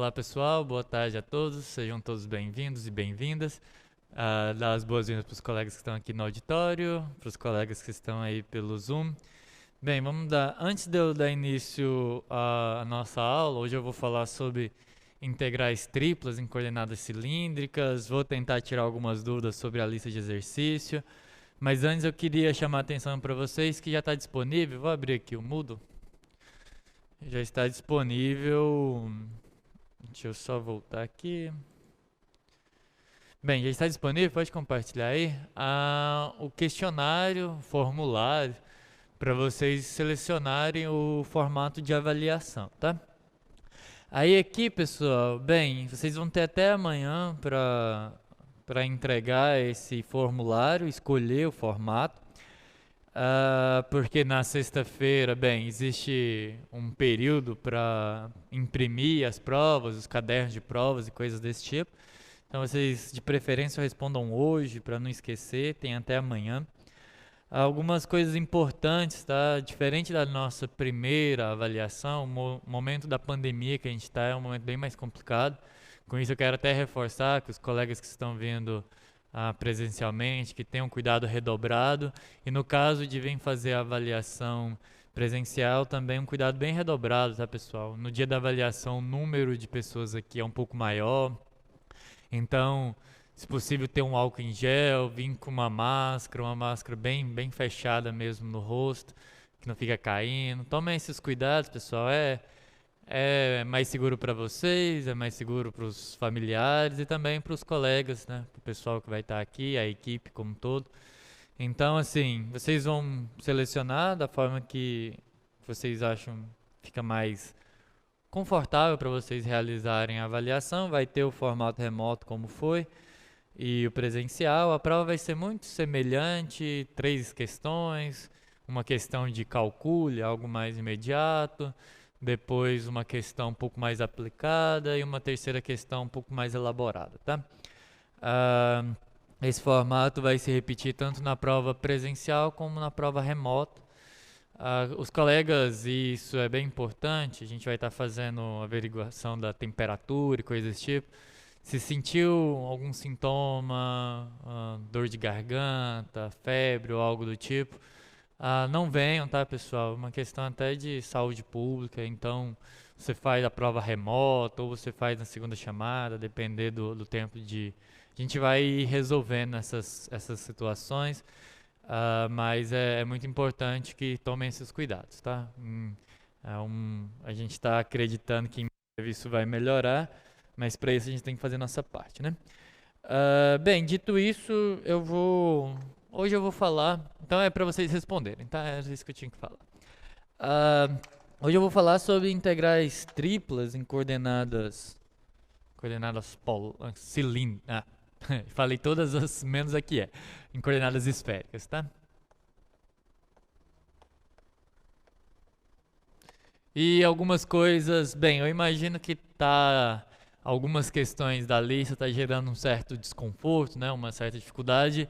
Olá pessoal, boa tarde a todos, sejam todos bem-vindos e bem-vindas. Dar as boas-vindas para os colegas que estão aqui no auditório, para os colegas que estão aí pelo Zoom. Bem, antes de eu dar início à nossa aula, hoje eu vou falar sobre integrais triplas em coordenadas cilíndricas, vou tentar tirar algumas dúvidas sobre a lista de exercício, mas antes eu queria chamar a atenção para vocês que já está disponível, vou abrir aqui o Moodle, já está disponível. Deixa eu só voltar aqui. Bem, já está disponível, pode compartilhar aí o questionário, formulário, para vocês selecionarem o formato de avaliação, tá? Aí aqui, pessoal, bem, vocês vão ter até amanhã para entregar esse formulário, escolher o formato. Porque na sexta-feira, bem, existe um período para imprimir as provas, os cadernos de provas e coisas desse tipo. Então vocês de preferência respondam hoje para não esquecer, tem até amanhã. Algumas coisas importantes, tá? Diferente da nossa primeira avaliação, o momento da pandemia que a gente está é um momento bem mais complicado. Com isso eu quero até reforçar que os colegas que estão vindo presencialmente, que tenham cuidado redobrado e no caso de vir fazer a avaliação presencial também um cuidado bem redobrado, tá pessoal? No dia da avaliação o número de pessoas aqui é um pouco maior, então se possível ter um álcool em gel, vir com uma máscara bem fechada mesmo no rosto, que não fica caindo. Tomem esses cuidados, pessoal, é mais seguro para vocês, é mais seguro para os familiares e também para os colegas, né? Para o pessoal que vai estar aqui, a equipe como um todo. Então, assim, vocês vão selecionar da forma que vocês acham fica mais confortável para vocês realizarem a avaliação. Vai ter o formato remoto como foi e o presencial. A prova vai ser muito semelhante, 3 questões, uma questão de cálculo, algo mais imediato, depois uma questão um pouco mais aplicada e uma terceira questão um pouco mais elaborada, tá? Esse formato vai se repetir tanto na prova presencial como na prova remota. Os colegas, e isso é bem importante, a gente vai estar fazendo averiguação da temperatura e coisas desse tipo. Se sentiu algum sintoma, dor de garganta, febre ou algo do tipo, não venham, tá, pessoal? Uma questão até de saúde pública, então você faz a prova remota ou você faz na segunda chamada, depender do tempo de... A gente vai resolvendo essas situações, mas é muito importante que tomem esses cuidados, tá? A gente está acreditando que em breve isso vai melhorar, mas para isso a gente tem que fazer nossa parte, né? Bem, dito isso, hoje eu vou falar, então é para vocês responderem, tá? É isso que eu tinha que falar. Hoje eu vou falar sobre integrais triplas em coordenadas cilíndricas. Falei todas as menos aqui em coordenadas esféricas, tá? E algumas coisas, bem, eu imagino que algumas questões da lista tá gerando um certo desconforto, né? Uma certa dificuldade.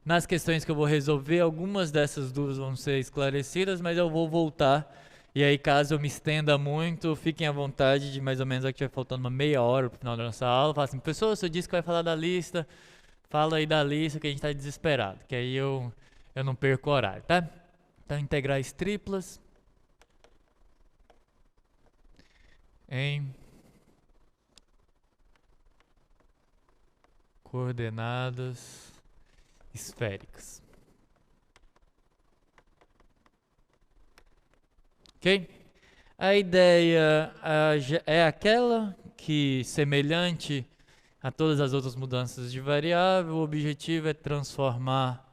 Nas questões que eu vou resolver, algumas dessas dúvidas vão ser esclarecidas, mas eu vou voltar. E aí, caso eu me estenda muito, fiquem à vontade de mais ou menos aqui, vai faltando uma meia hora pro final da nossa aula. Fala assim, pessoal, você disse que vai falar da lista, fala aí da lista que a gente tá desesperado, que aí eu não perco o horário, tá? Então, integrais triplas em coordenadas esféricas. Ok? A ideia é aquela que, semelhante a todas as outras mudanças de variável, o objetivo é transformar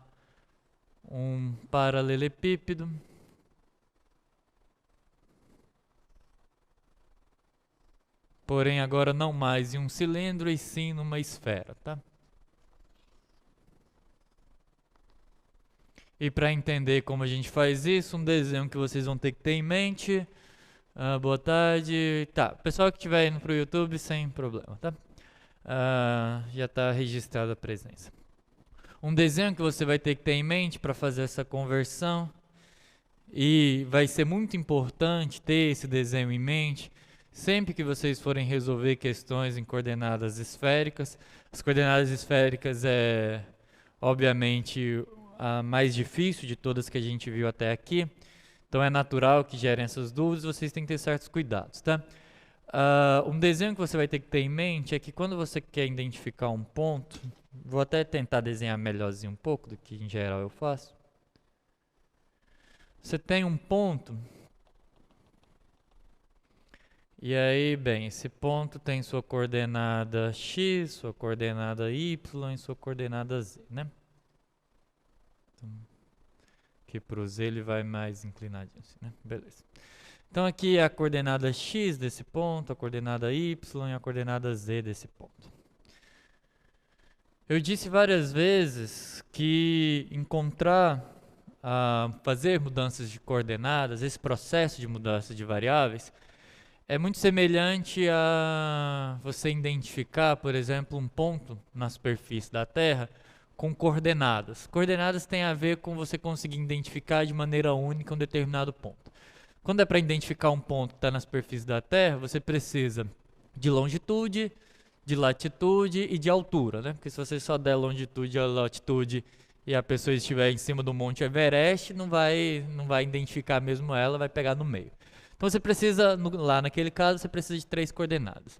um paralelepípedo porém agora não mais em um cilindro e sim numa esfera, tá? E para entender como a gente faz isso, um desenho que vocês vão ter que ter em mente. Boa tarde. Tá, pessoal que estiver indo pro YouTube, sem problema, tá? Já está registrada a presença. Um desenho que você vai ter que ter em mente para fazer essa conversão, e vai ser muito importante ter esse desenho em mente, Sempre que vocês forem resolver questões em coordenadas esféricas, as coordenadas esféricas é, obviamente, a mais difícil de todas que a gente viu até aqui. Então é natural que gerem essas dúvidas, vocês têm que ter certos cuidados, tá? Um desenho que você vai ter que ter em mente é que quando você quer identificar um ponto, vou até tentar desenhar melhorzinho um pouco do que em geral eu faço. Você tem um ponto, e aí, bem, esse ponto tem sua coordenada x, sua coordenada y e sua coordenada z, né? Então, aqui para o z ele vai mais inclinadinho assim, né? Beleza. Então aqui é a coordenada x desse ponto, a coordenada y e a coordenada z desse ponto. Eu disse várias vezes que fazer mudanças de coordenadas, esse processo de mudança de variáveis, é muito semelhante a você identificar, por exemplo, um ponto na superfície da Terra com coordenadas. Coordenadas têm a ver com você conseguir identificar de maneira única um determinado ponto. Quando é para identificar um ponto que está na superfície da Terra, você precisa de longitude, de latitude e de altura, né? Porque se você só der longitude e latitude e a pessoa estiver em cima do Monte Everest, não vai identificar mesmo ela, vai pegar no meio. Então você precisa, lá naquele caso, você precisa de 3 coordenadas.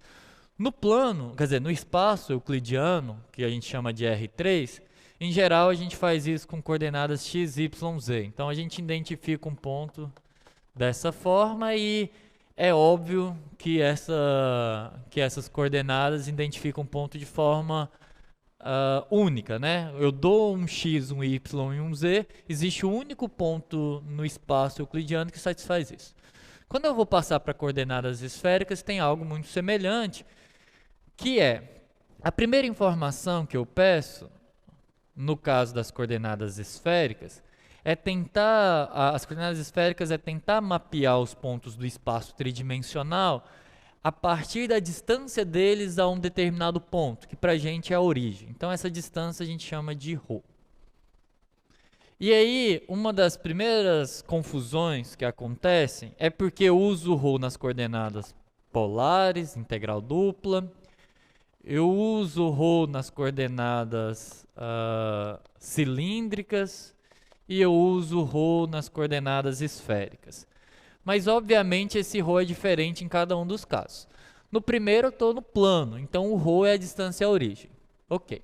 No plano, quer dizer, no espaço euclidiano, que a gente chama de R3, em geral a gente faz isso com coordenadas x, y, z. Então a gente identifica um ponto dessa forma e é óbvio que essas coordenadas identificam um ponto de forma única, né? Eu dou um x, um y e um z, existe um único ponto no espaço euclidiano que satisfaz isso. Quando eu vou passar para coordenadas esféricas, tem algo muito semelhante, que é a primeira informação que eu peço, no caso das coordenadas esféricas, as coordenadas esféricas é tentar mapear os pontos do espaço tridimensional a partir da distância deles a um determinado ponto, que para a gente é a origem. Então essa distância a gente chama de ρ. E aí, uma das primeiras confusões que acontecem é porque eu uso ρ nas coordenadas polares, integral dupla, eu uso ρ nas coordenadas cilíndricas e eu uso ρ nas coordenadas esféricas. Mas, obviamente, esse ρ é diferente em cada um dos casos. No primeiro, eu estou no plano, então o ρ é a distância à origem. Ok.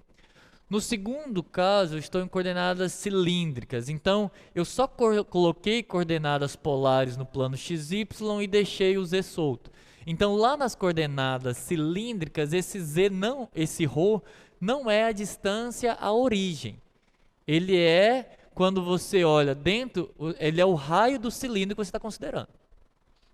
No segundo caso, eu estou em coordenadas cilíndricas, então eu só coloquei coordenadas polares no plano xy e deixei o z solto. Então lá nas coordenadas cilíndricas, esse ρ não é a distância à origem. Ele é, quando você olha dentro, ele é o raio do cilindro que você está considerando.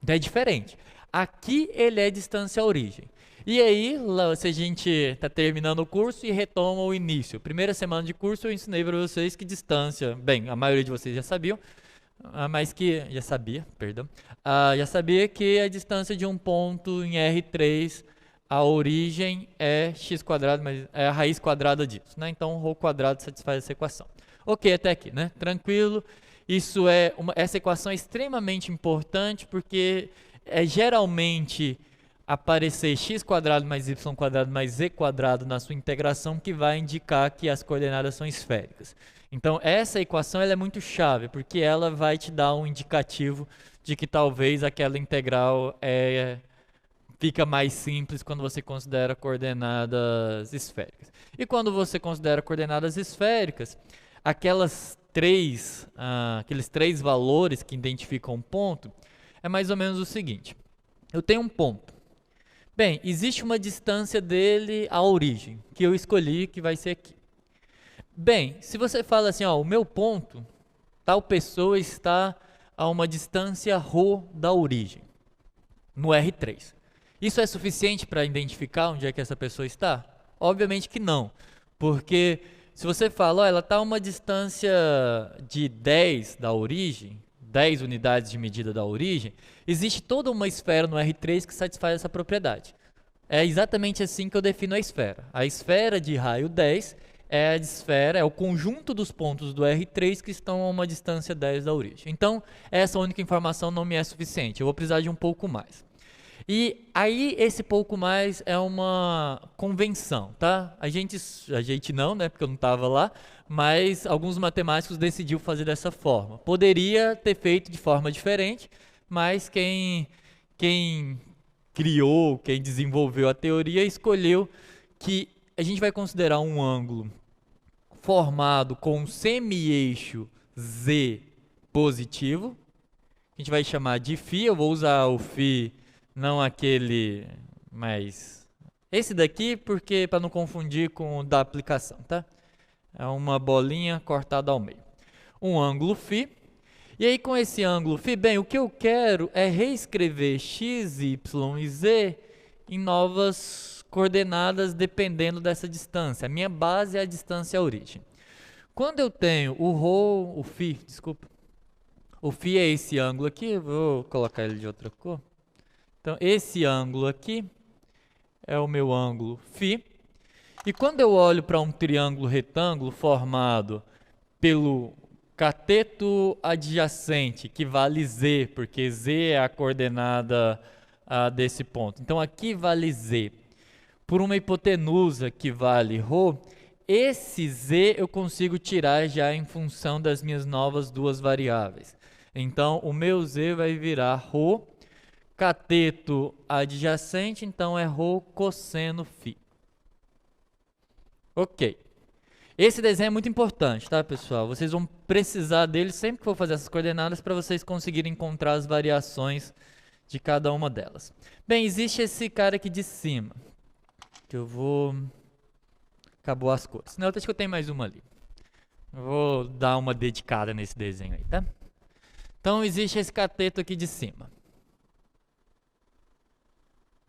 Então é diferente. Aqui ele é distância à origem. E aí, se a gente está terminando o curso e retoma o início. Primeira semana de curso eu ensinei para vocês que distância, bem, a maioria de vocês já sabiam, já sabia que a distância de um ponto em R3, a origem é x², mas é a raiz quadrada disso, né? Então, ρ quadrado satisfaz essa equação. Ok, até aqui, né? Tranquilo. Essa equação é extremamente importante porque geralmente aparecer x² mais y² mais z² na sua integração que vai indicar que as coordenadas são esféricas. Então essa equação ela é muito chave, porque ela vai te dar um indicativo de que talvez aquela integral fica mais simples quando você considera coordenadas esféricas. E quando você considera coordenadas esféricas, aqueles 3 valores que identificam um ponto, é mais ou menos o seguinte. Eu tenho um ponto. Bem, existe uma distância dele à origem, que eu escolhi, que vai ser aqui. Bem, se você fala assim, ó, o meu ponto, tal pessoa está a uma distância ρ da origem, no R3. Isso é suficiente para identificar onde é que essa pessoa está? Obviamente que não, porque se você fala, ó, ela está a uma distância de 10 da origem, 10 unidades de medida da origem, existe toda uma esfera no R3 que satisfaz essa propriedade. É exatamente assim que eu defino a esfera. A esfera de raio 10 é o conjunto dos pontos do R3 que estão a uma distância 10 da origem. Então, essa única informação não me é suficiente, eu vou precisar de um pouco mais. E aí esse pouco mais é uma convenção, tá? A gente não, né, porque eu não estava lá, mas alguns matemáticos decidiu fazer dessa forma. Poderia ter feito de forma diferente, mas quem criou, quem desenvolveu a teoria escolheu que a gente vai considerar um ângulo formado com um semi-eixo z positivo, a gente vai chamar de φ. Eu vou usar o φ, não aquele, mas esse daqui, porque para não confundir com o da aplicação, tá? É uma bolinha cortada ao meio. Um ângulo φ. E aí com esse ângulo φ, bem, o que eu quero é reescrever x, y e z em novas coordenadas dependendo dessa distância. A minha base é a distância à origem. Quando eu tenho o φ, desculpa, o φ é esse ângulo aqui, vou colocar ele de outra cor. Então, esse ângulo aqui é o meu ângulo φ. E quando eu olho para um triângulo retângulo formado pelo cateto adjacente, que vale z, porque z é a coordenada desse ponto. Então, aqui vale z. Por uma hipotenusa que vale ρ, esse z eu consigo tirar já em função das minhas novas duas variáveis. Então, o meu z vai virar ρ, cateto adjacente, então é ρ cosseno φ. Ok. Esse desenho é muito importante, tá, pessoal? Vocês vão precisar dele sempre que for fazer essas coordenadas para vocês conseguirem encontrar as variações de cada uma delas. Bem, existe esse cara aqui de cima, que eu vou... Acabou as cores. Não, acho que eu tenho mais uma ali. Eu vou dar uma dedicada nesse desenho aí, tá? Então, existe esse cateto aqui de cima.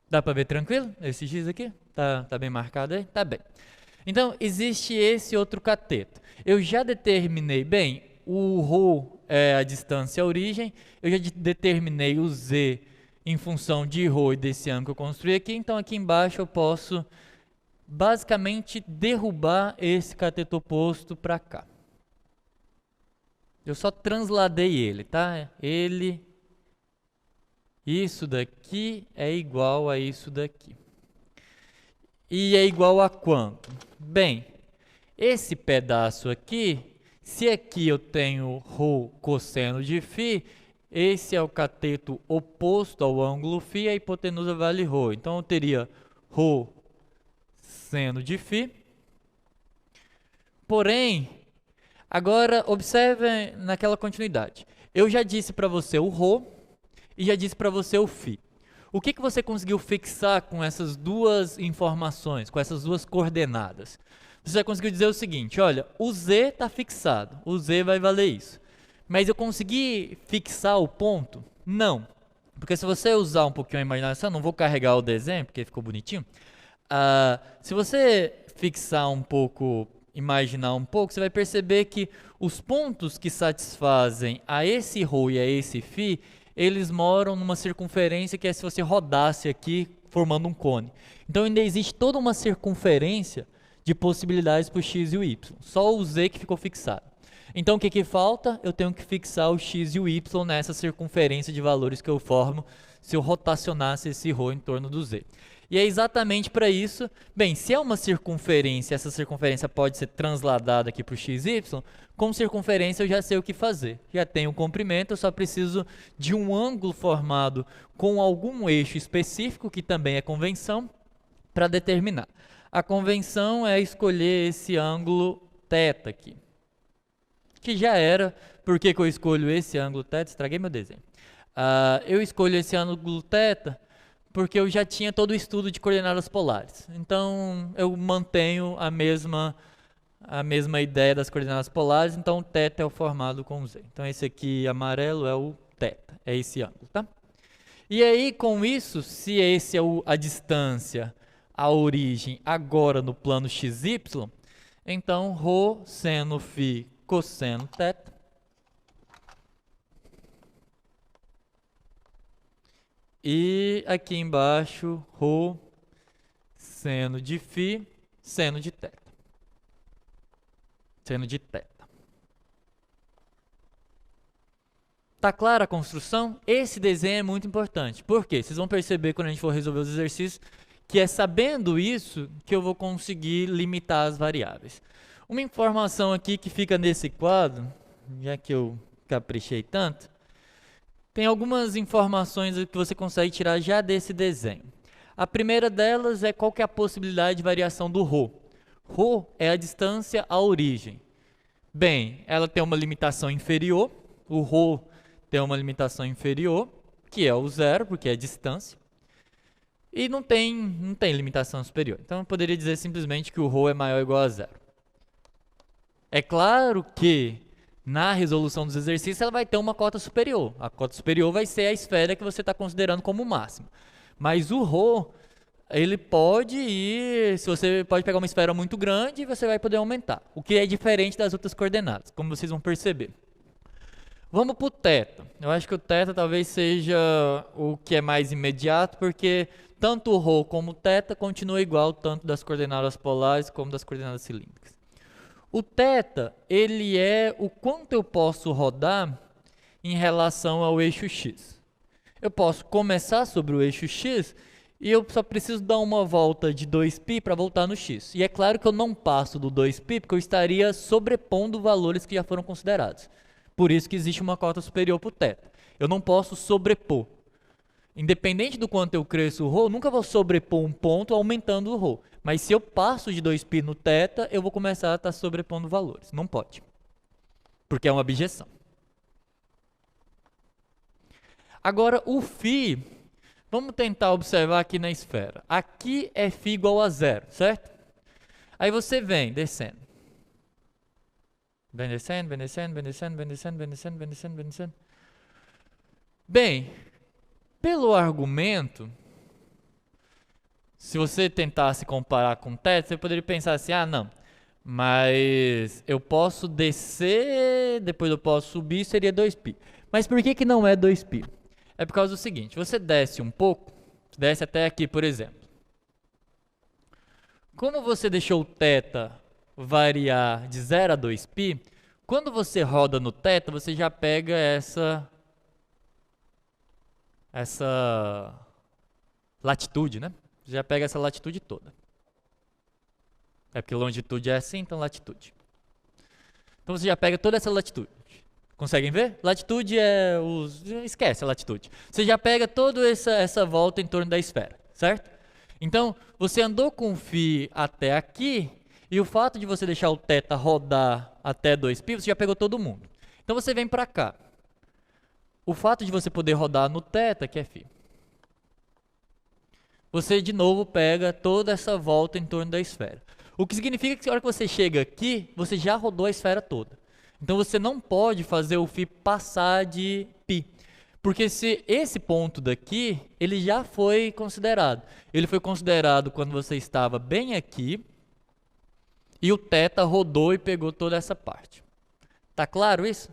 Dá para ver tranquilo? Esse X aqui? Tá bem marcado aí? Tá bem. Então, existe esse outro cateto. Eu já determinei, bem, o ρ é a distância à origem, eu já determinei o z em função de ρ e desse ângulo que eu construí aqui, então aqui embaixo eu posso basicamente derrubar esse cateto oposto para cá. Eu só transladei ele, tá? Isso daqui é igual a isso daqui. E é igual a quanto? Bem, esse pedaço aqui, se aqui eu tenho ρ cosseno de φ, esse é o cateto oposto ao ângulo φ, a hipotenusa vale ρ. Então eu teria ρ seno de φ. Porém, agora observe naquela continuidade. Eu já disse para você o ρ e já disse para você o φ. O que você conseguiu fixar com essas duas informações, com essas duas coordenadas? Você já conseguiu dizer o seguinte, olha, o z está fixado, o z vai valer isso. Mas eu consegui fixar o ponto? Não. Porque se você usar um pouquinho a imaginação, não vou carregar o desenho, porque ficou bonitinho. Se você fixar um pouco, imaginar um pouco, você vai perceber que os pontos que satisfazem a esse ρ e a esse φ, eles moram numa circunferência que é se você rodasse aqui, formando um cone. Então ainda existe toda uma circunferência de possibilidades para o x e o y. Só o z que ficou fixado. Então o que falta? Eu tenho que fixar o x e o y nessa circunferência de valores que eu formo se eu rotacionasse esse ρ em torno do z. E é exatamente para isso, bem, se é uma circunferência, essa circunferência pode ser transladada aqui para o x e y, com circunferência eu já sei o que fazer. Já tenho o comprimento, eu só preciso de um ângulo formado com algum eixo específico, que também é convenção, para determinar. A convenção é escolher esse ângulo θ aqui, que já era. Por que eu escolho esse ângulo θ? Estraguei meu desenho. Eu escolho esse ângulo θ porque eu já tinha todo o estudo de coordenadas polares. Então, eu mantenho a mesma ideia das coordenadas polares, então o θ é o formado com z. Então, esse aqui amarelo é o θ, é esse ângulo, tá? E aí, com isso, se esse é a distância, a origem, agora no plano xy, então ρ seno φ cosseno θ e aqui embaixo ρ seno de φ seno de θ. Seno de θ. Tá clara a construção? Esse desenho é muito importante. Por quê? Vocês vão perceber quando a gente for resolver os exercícios que é sabendo isso que eu vou conseguir limitar as variáveis. Uma informação aqui que fica nesse quadro, já que eu caprichei tanto, tem algumas informações que você consegue tirar já desse desenho. A primeira delas é qual que é a possibilidade de variação do ρ. ρ é a distância à origem. Bem, ela tem uma limitação inferior, o ρ tem uma limitação inferior, que é o zero, porque é a distância, e não tem limitação superior. Então eu poderia dizer simplesmente que o ρ é maior ou igual a zero. É claro que na resolução dos exercícios ela vai ter uma cota superior. A cota superior vai ser a esfera que você está considerando como máximo. Mas o ρ, ele pode ir, se você pode pegar uma esfera muito grande, você vai poder aumentar. O que é diferente das outras coordenadas, como vocês vão perceber. Vamos para o θ. Eu acho que o θ talvez seja o que é mais imediato, porque tanto o ρ como o θ continuam igual, tanto das coordenadas polares como das coordenadas cilíndricas. O θ, ele é o quanto eu posso rodar em relação ao eixo x. Eu posso começar sobre o eixo x e eu só preciso dar uma volta de 2π para voltar no x. E é claro que eu não passo do 2π porque eu estaria sobrepondo valores que já foram considerados. Por isso que existe uma cota superior para o θ. Eu não posso sobrepor. Independente do quanto eu cresço o ρ, eu nunca vou sobrepor um ponto aumentando o ρ. Mas se eu passo de 2π no θ, eu vou começar a estar sobrepondo valores. Não pode. Porque é uma abjeção. Agora, o φ, vamos tentar observar aqui na esfera. Aqui é φ igual a zero, certo? Aí você vem descendo. Vem descendo, vem descendo, vem descendo, vem descendo, vem descendo, vem descendo, vem descendo. Bem, pelo argumento, se você tentasse comparar com θ, você poderia pensar assim, ah, não, mas eu posso descer, depois eu posso subir, seria 2π. Mas por que não é 2π? É por causa do seguinte, você desce um pouco, desce até aqui, por exemplo. Como você deixou o θ variar de 0 a 2π, quando você roda no θ, você já pega essa latitude, né? Já pega essa latitude toda. É porque longitude é assim, então latitude. Então você já pega toda essa latitude. Conseguem ver? Latitude é esquece a latitude. Você já pega toda essa volta em torno da esfera, certo? Então, você andou com o φ até aqui, e o fato de você deixar o θ rodar até 2π, você já pegou todo mundo. Então você vem para cá. O fato de você poder rodar no θ, que é φ. Você de novo pega toda essa volta em torno da esfera. O que significa que na hora que você chega aqui, você já rodou a esfera toda. Então você não pode fazer o φ passar de π. Porque se esse ponto daqui, ele já foi considerado. Ele foi considerado quando você estava bem aqui, e o θ rodou e pegou toda essa parte. Tá claro isso?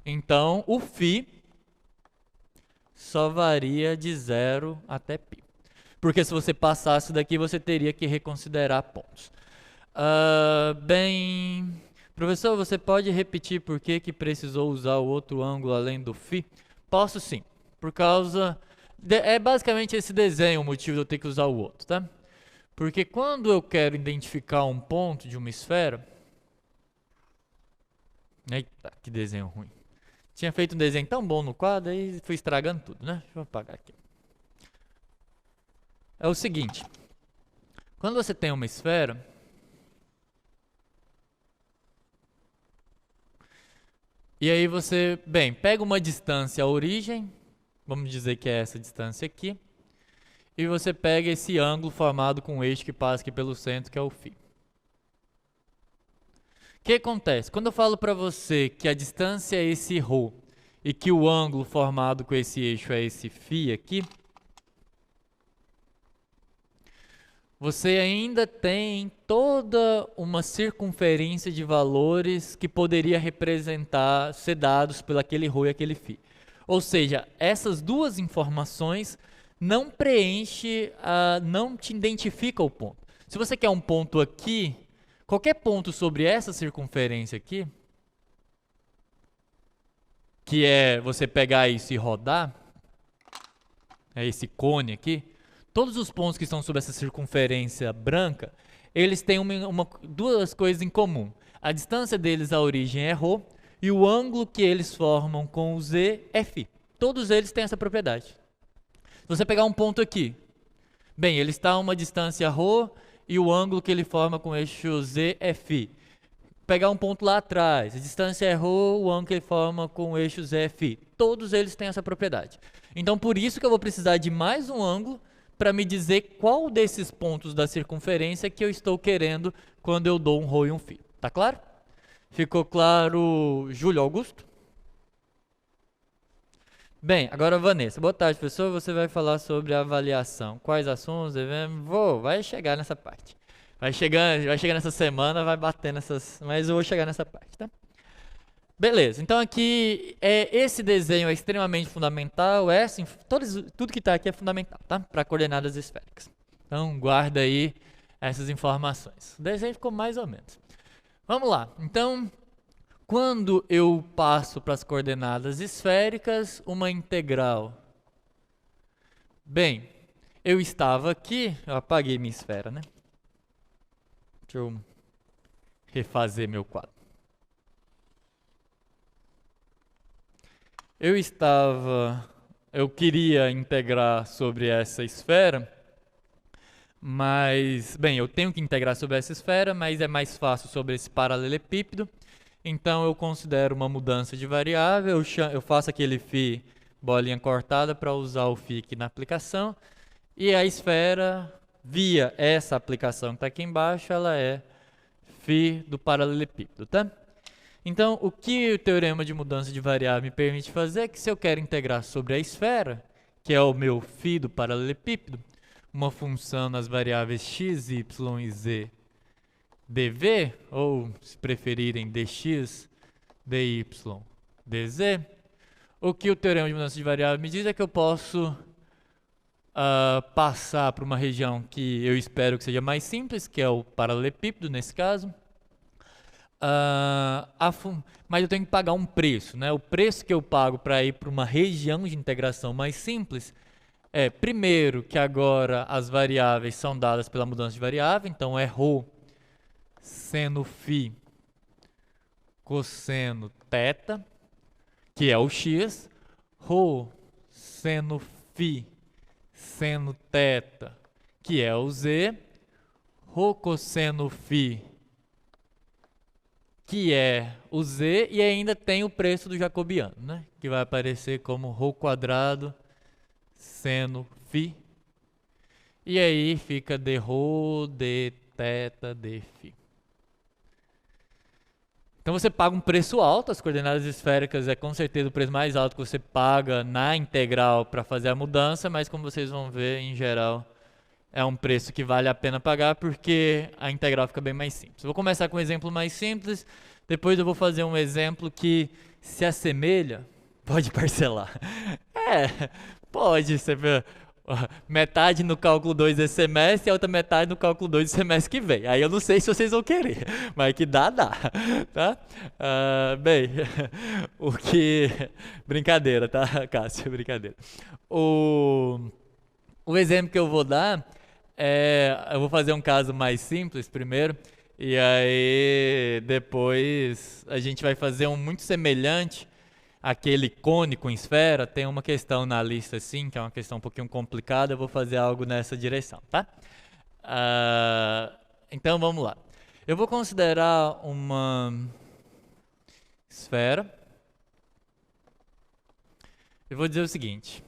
Então, o φ só varia de 0 até π. Porque se você passasse daqui, você teria que reconsiderar pontos. Bem, professor, você pode repetir por que precisou usar o outro ângulo além do φ? Posso sim, por causa... é basicamente esse desenho o motivo de eu ter que usar o outro, tá? Porque quando eu quero identificar um ponto de uma esfera... Eita, que desenho ruim. Tinha feito um desenho tão bom no quadro, aí fui estragando tudo, né? Deixa eu apagar aqui. É o seguinte. Quando você tem uma esfera... E aí você, bem, pega uma distância à origem, vamos dizer que é essa distância aqui, e você pega esse ângulo formado com um eixo que passa aqui pelo centro, que é o φ. O que acontece? Quando eu falo para você que a distância é esse ρ e que o ângulo formado com esse eixo é esse φ aqui, você ainda tem toda uma circunferência de valores que poderia representar, ser dados por aquele ρ e aquele φ. Ou seja, essas duas informações não preenche, não te identifica o ponto. Se você quer um ponto aqui, qualquer ponto sobre essa circunferência aqui, que é você pegar isso e rodar, é esse cone aqui, todos os pontos que estão sobre essa circunferência branca, eles têm duas coisas em comum. A distância deles à origem é ρ e o ângulo que eles formam com o z é φ. Todos eles têm essa propriedade. Se você pegar um ponto aqui, bem, ele está a uma distância ρ e o ângulo que ele forma com o eixo z é φ. Pegar um ponto lá atrás, a distância é ρ, o ângulo que ele forma com o eixo z é φ. Todos eles têm essa propriedade. Então, por isso que eu vou precisar de mais um ângulo para me dizer qual desses pontos da circunferência que eu estou querendo quando eu dou um ρ e um φ. Tá claro? Ficou claro, Júlio Augusto? Bem, agora Vanessa. Boa tarde, professor. Você vai falar sobre a avaliação. Quais assuntos devemos? Vai chegar nessa parte. Vai chegar nessa semana, vai bater nessas... Mas eu vou chegar nessa parte, tá? Beleza, então aqui esse desenho é extremamente fundamental, tudo que está aqui é fundamental, tá? Para coordenadas esféricas. Então guarda aí essas informações. O desenho ficou mais ou menos. Vamos lá, então quando eu passo para as coordenadas esféricas, uma integral. Bem, eu estava aqui, eu apaguei minha esfera, né? Deixa eu refazer meu quadro. Eu queria integrar sobre essa esfera, mas, bem, eu tenho que integrar sobre essa esfera, mas é mais fácil sobre esse paralelepípedo. Então eu considero uma mudança de variável, eu faço aquele φ bolinha cortada para usar o φ aqui na aplicação, e a esfera, via essa aplicação que está aqui embaixo, ela é φ do paralelepípedo, tá? Então, o que o teorema de mudança de variável me permite fazer é que se eu quero integrar sobre a esfera, que é o meu φ do paralelepípedo, uma função nas variáveis x, y e z dv, ou se preferirem dx, dy, dz, o que o teorema de mudança de variável me diz é que eu posso passar para uma região que eu espero que seja mais simples, que é o paralelepípedo nesse caso, mas eu tenho que pagar um preço, né? O preço que eu pago para ir para uma região de integração mais simples é, primeiro, que agora as variáveis são dadas pela mudança de variável, então é ρ seno φ cosseno θ, que é o x, ρ seno φ seno θ, que é o z, ρ cosseno φ, que é o z, e ainda tem o preço do jacobiano, né? Que vai aparecer como ρ quadrado seno φ, e aí fica dρ, dθ, dφ. Então você paga um preço alto, as coordenadas esféricas é com certeza o preço mais alto que você paga na integral para fazer a mudança, mas como vocês vão ver, em geral, é um preço que vale a pena pagar porque a integral fica bem mais simples. Eu vou começar com um exemplo mais simples, depois eu vou fazer um exemplo que se assemelha, pode parcelar. Pode ser metade no cálculo 2 desse semestre e a outra metade no cálculo 2 do semestre que vem. Aí eu não sei se vocês vão querer, mas que dá. Tá? Bem, o que... Brincadeira, tá, Cássio? Brincadeira. O exemplo que eu vou dar eu vou fazer um caso mais simples primeiro, e aí depois a gente vai fazer um muito semelhante àquele cone com esfera. Tem uma questão na lista assim, que é uma questão um pouquinho complicada, eu vou fazer algo nessa direção, tá? Então vamos lá. Eu vou considerar uma esfera. Eu vou dizer o seguinte: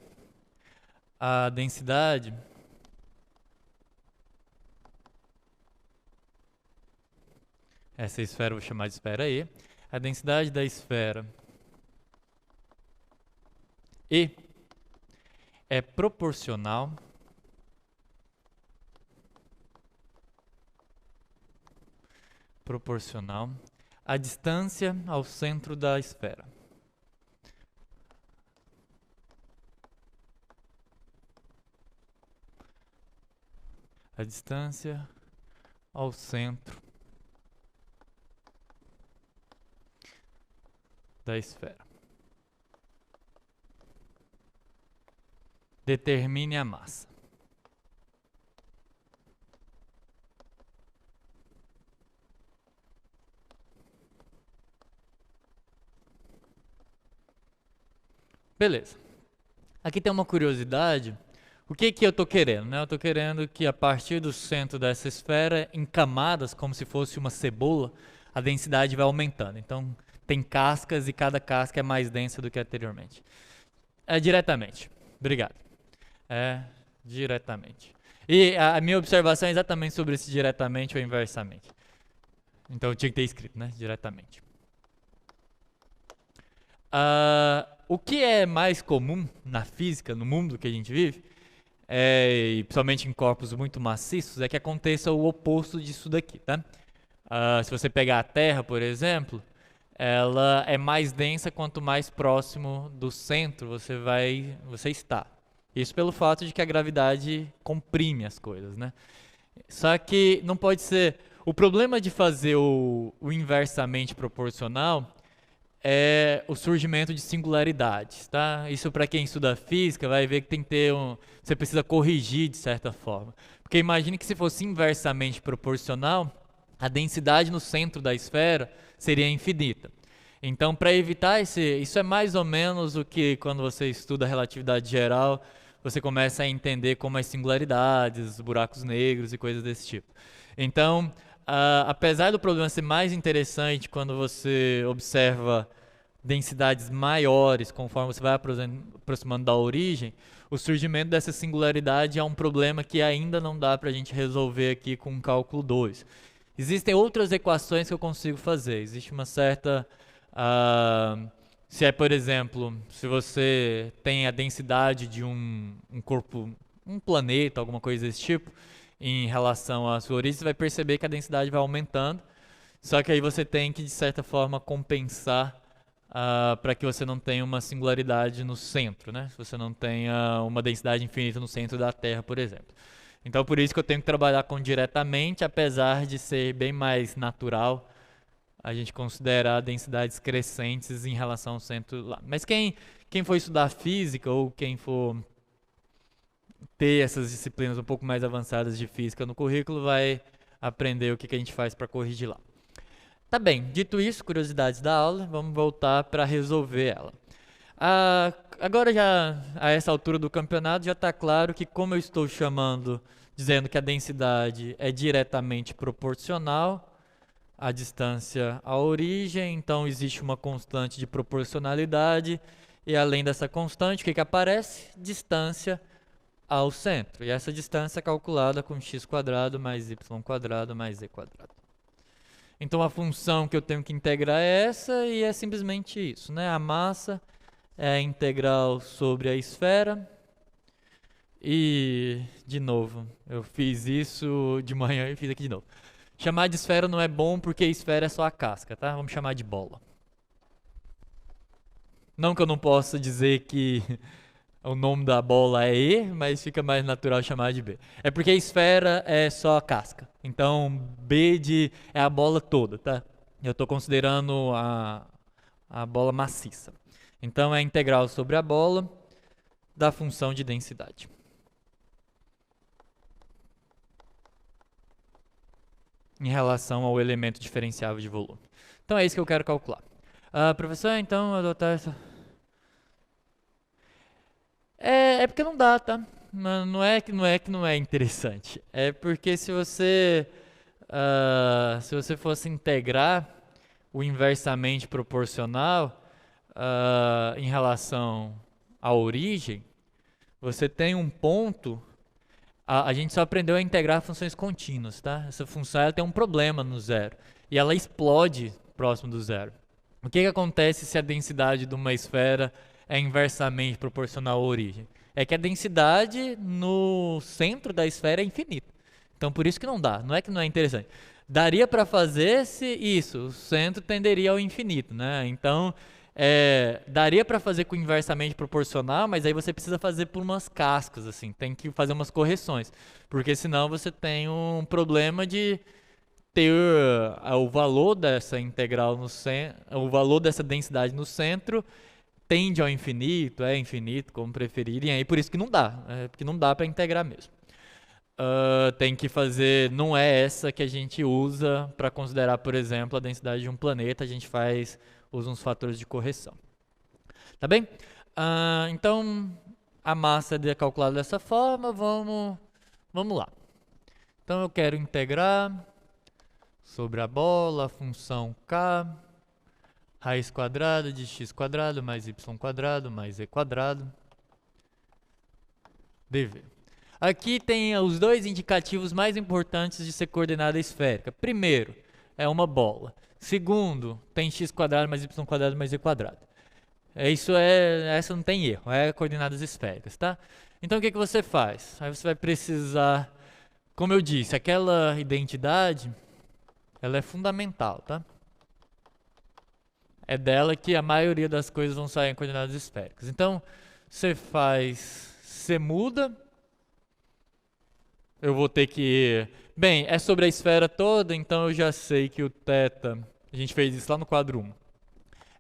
a densidade essa esfera eu vou chamar de esfera E. A densidade da esfera E é proporcional à distância ao centro da esfera. A distância ao centro da esfera. Determine a massa. Beleza. Aqui tem uma curiosidade. O que eu estou querendo? Né? Eu estou querendo que a partir do centro dessa esfera, em camadas, como se fosse uma cebola, a densidade vai aumentando. Então, tem cascas e cada casca é mais densa do que anteriormente. É diretamente. Obrigado. É diretamente. E a minha observação é exatamente sobre esse diretamente ou inversamente. Então, eu tinha que ter escrito, né? Diretamente. O que é mais comum na física, no mundo que a gente vive, e principalmente em corpos muito maciços, é que aconteça o oposto disso daqui, tá? Se você pegar a Terra, por exemplo, ela é mais densa quanto mais próximo do centro você está. Isso pelo fato de que a gravidade comprime as coisas, né? Só que não pode ser... O problema de fazer o inversamente proporcional é o surgimento de singularidades, tá? Isso para quem estuda física vai ver que tem que ter você precisa corrigir de certa forma. Porque imagine que se fosse inversamente proporcional, a densidade no centro da esfera seria infinita. Então, para evitar isso é mais ou menos o que quando você estuda a relatividade geral, você começa a entender como as singularidades, os buracos negros e coisas desse tipo. Então, apesar do problema ser mais interessante quando você observa densidades maiores, conforme você vai aproximando da origem, o surgimento dessa singularidade é um problema que ainda não dá para a gente resolver aqui com o cálculo 2. Existem outras equações que eu consigo fazer. Existe uma certa... por exemplo, se você tem a densidade de um corpo, um planeta, alguma coisa desse tipo, em relação à sua origem, você vai perceber que a densidade vai aumentando, só que aí você tem que, de certa forma, compensar para que você não tenha uma singularidade no centro, né? Se você não tenha uma densidade infinita no centro da Terra, por exemplo. Então, por isso que eu tenho que trabalhar com diretamente, apesar de ser bem mais natural a gente considerar densidades crescentes em relação ao centro lá. Mas quem for estudar física ou quem for ter essas disciplinas um pouco mais avançadas de física no currículo vai aprender o que a gente faz para corrigir lá. Tá bem, dito isso, curiosidades da aula, vamos voltar para resolver ela. Agora já, a essa altura do campeonato, já está claro que como eu estou dizendo que a densidade é diretamente proporcional à distância à origem, então existe uma constante de proporcionalidade, e além dessa constante, o que aparece? Distância ao centro. E essa distância é calculada com x² mais y² mais z². Então a função que eu tenho que integrar é essa, e é simplesmente isso, né? A massa é a integral sobre a esfera. E, de novo, eu fiz isso de manhã e fiz aqui de novo. Chamar de esfera não é bom porque esfera é só a casca, tá? Vamos chamar de bola. Não que eu não possa dizer que o nome da bola é E, mas fica mais natural chamar de B. É porque a esfera é só a casca. Então, é a bola toda, tá? Eu estou considerando a bola maciça. Então, é a integral sobre a bola da função de densidade. Em relação ao elemento diferenciável de volume. Então, é isso que eu quero calcular. Professor, então, adotar essa... É porque não dá, tá? Não é que não é interessante. É porque se você fosse integrar o inversamente proporcional em relação à origem, você tem um ponto... A gente só aprendeu a integrar funções contínuas, tá? Essa função ela tem um problema no zero. E ela explode próximo do zero. O que acontece se a densidade de uma esfera é inversamente proporcional à origem? É que a densidade no centro da esfera é infinita. Então, por isso que não dá. Não é que não é interessante. Daria para fazer isso. O centro tenderia ao infinito, né? Então, daria para fazer com inversamente proporcional, mas aí você precisa fazer por umas cascas, assim. Tem que fazer umas correções. Porque senão você tem um problema de ter o valor dessa integral no centro, o valor dessa densidade no centro tende ao infinito, é infinito, como preferirem, aí por isso que não dá, porque não dá para integrar mesmo. Tem que fazer, não é essa que a gente usa para considerar, por exemplo, a densidade de um planeta, a gente usa uns fatores de correção. Tá bem? Então, a massa é calculada dessa forma, vamos lá. Então eu quero integrar sobre a bola a função k, raiz quadrada de x quadrado mais y quadrado mais z quadrado, dv. Aqui tem os dois indicativos mais importantes de ser coordenada esférica. Primeiro, é uma bola. Segundo, tem x quadrado mais y quadrado mais z quadrado. Essa não tem erro, é coordenadas esféricas, tá? Então o que você faz? Aí você vai precisar, como eu disse, aquela identidade, ela é fundamental, tá? É dela que a maioria das coisas vão sair em coordenadas esféricas. Então, você muda, eu vou ter que... Bem, é sobre a esfera toda, então eu já sei que o θ, a gente fez isso lá no quadro 1,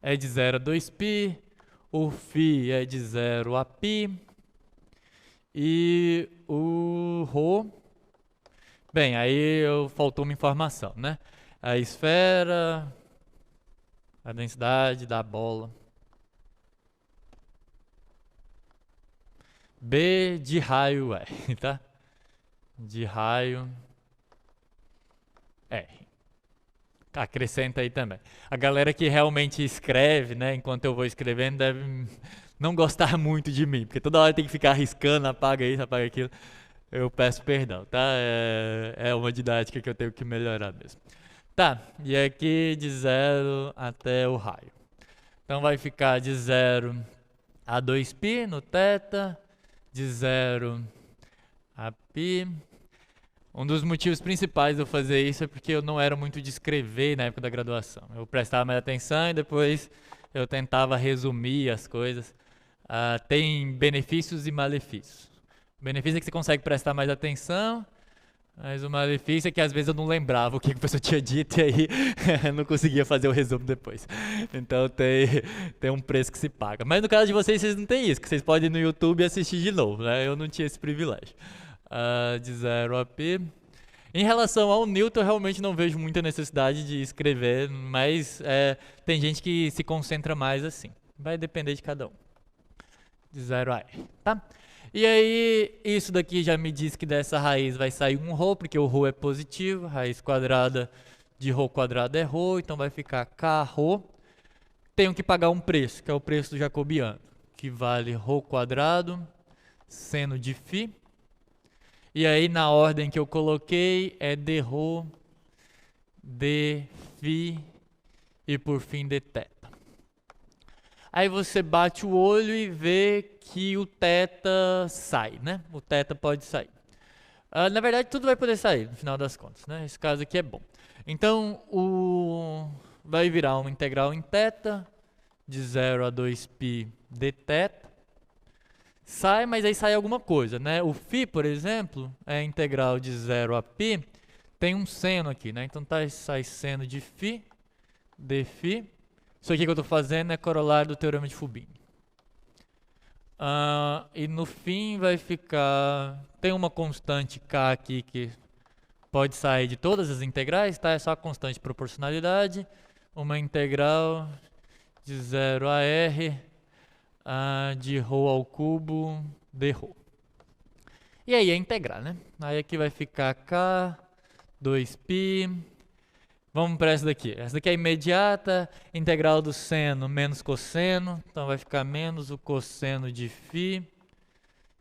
é de 0 a 2π, o φ é de 0 a π, e o ρ... Bem, aí faltou uma informação, né? A esfera, a densidade da bola. B de raio R, tá? De raio R. Acrescenta aí também. A galera que realmente escreve, né, enquanto eu vou escrevendo, deve não gostar muito de mim, porque toda hora tem que ficar arriscando, apaga isso, apaga aquilo. Eu peço perdão, tá? É uma didática que eu tenho que melhorar mesmo. Tá, e aqui de 0 até o raio. Então vai ficar de 0 a 2π no θ, de 0 a π. Um dos motivos principais de eu fazer isso é porque eu não era muito de escrever na época da graduação. Eu prestava mais atenção e depois eu tentava resumir as coisas. Tem benefícios e malefícios. O benefício é que você consegue prestar mais atenção, mas o malefício é que às vezes eu não lembrava o que a pessoa tinha dito e aí não conseguia fazer o resumo depois. Então tem um preço que se paga. Mas no caso de vocês não tem isso, que vocês podem ir no YouTube e assistir de novo, né? Eu não tinha esse privilégio. De 0 a π. Em relação ao Newton, eu realmente não vejo muita necessidade de escrever, mas tem gente que se concentra mais assim. Vai depender de cada um. De 0 a R, tá? E aí, isso daqui já me diz que dessa raiz vai sair um ρ, porque o ρ é positivo, raiz quadrada de ρ quadrado é ρ, então vai ficar kρ. Tenho que pagar um preço, que é o preço do jacobiano, que vale ρ quadrado seno de φ. E aí, na ordem que eu coloquei, é dρ, dφ e, por fim, dθ. Aí você bate o olho e vê que o θ sai, né? O θ pode sair. Na verdade, tudo vai poder sair, no final das contas, né? Esse caso aqui é bom. Então, vai virar uma integral em θ, de 0 a 2π dθ. Sai, mas aí sai alguma coisa, né? O φ, por exemplo, é integral de 0 a π, tem um seno aqui, né? Então sai seno de φ, dφ. Isso aqui que eu estou fazendo é corolário do teorema de Fubini. E no fim vai ficar... Tem uma constante k aqui que pode sair de todas as integrais, tá? É só a constante de proporcionalidade. Uma integral de 0 a r de ρ ao cubo dρ. E aí é integrar, né? Aí aqui vai ficar k, 2π... Vamos para essa daqui. Essa daqui é imediata, integral do seno menos cosseno, então vai ficar menos o cosseno de φ,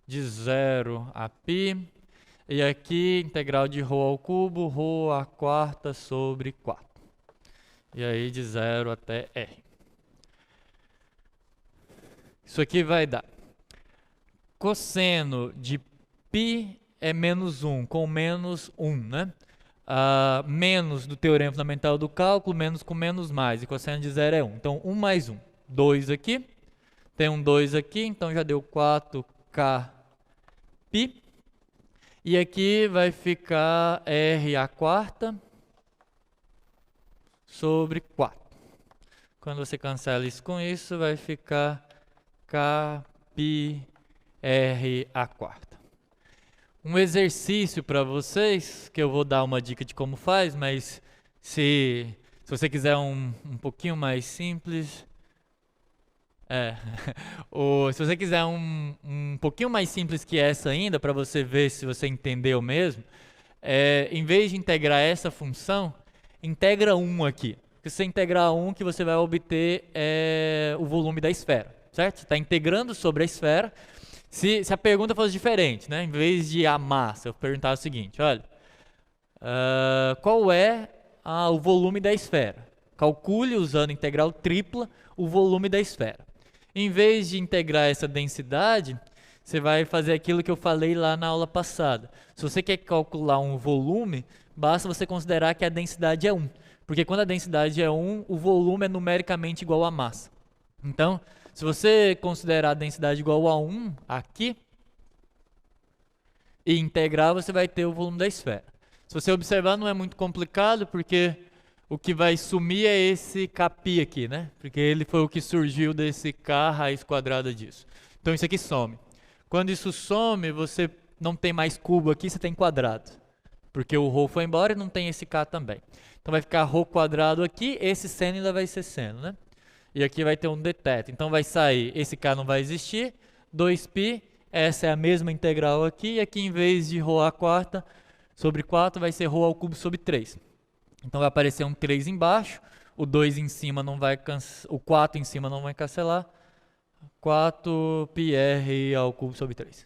de 0 a π. E aqui, integral de ρ ao cubo, ρ a quarta sobre 4. E aí de 0 até R. Isso aqui vai dar cosseno de π é menos 1, com menos 1, né? Menos do teorema fundamental do cálculo, menos com menos mais, e cosseno de 0 é 1. Então, 1 mais 1, 2 aqui, tem um 2 aqui, então já deu 4k π. E aqui vai ficar r a quarta sobre 4. Quando você cancela isso com isso, vai ficar K, pi, R a quarta. Um exercício para vocês, que eu vou dar uma dica de como faz, mas se você quiser um pouquinho mais simples... se você quiser um pouquinho mais simples que essa ainda, para você ver se você entendeu mesmo, em vez de integrar essa função, integra 1 aqui. Se você integrar 1, que você vai obter o volume da esfera, certo? Você está integrando sobre a esfera. Se a pergunta fosse diferente, né? Em vez de a massa, eu perguntar o seguinte, olha, qual é o volume da esfera? Calcule, usando integral tripla, o volume da esfera. Em vez de integrar essa densidade, você vai fazer aquilo que eu falei lá na aula passada. Se você quer calcular um volume, basta você considerar que a densidade é 1. Porque quando a densidade é 1, o volume é numericamente igual à massa. Então, se você considerar a densidade igual a 1 aqui, e integrar, você vai ter o volume da esfera. Se você observar, não é muito complicado, porque o que vai sumir é esse Kπ aqui, né? Porque ele foi o que surgiu desse K raiz quadrada disso. Então isso aqui some. Quando isso some, você não tem mais cubo aqui, você tem quadrado. Porque o ρ foi embora e não tem esse K também. Então vai ficar ρ quadrado aqui, esse seno ainda vai ser seno, né? E aqui vai ter um dθ. Então vai sair, esse K não vai existir, 2π, essa é a mesma integral aqui, e aqui em vez de ρ à quarta sobre 4 vai ser ρ ao cubo sobre 3. Então vai aparecer um 3 embaixo, o 2 em cima não vai o 4 em cima não vai cancelar, 4πr ao cubo sobre 3.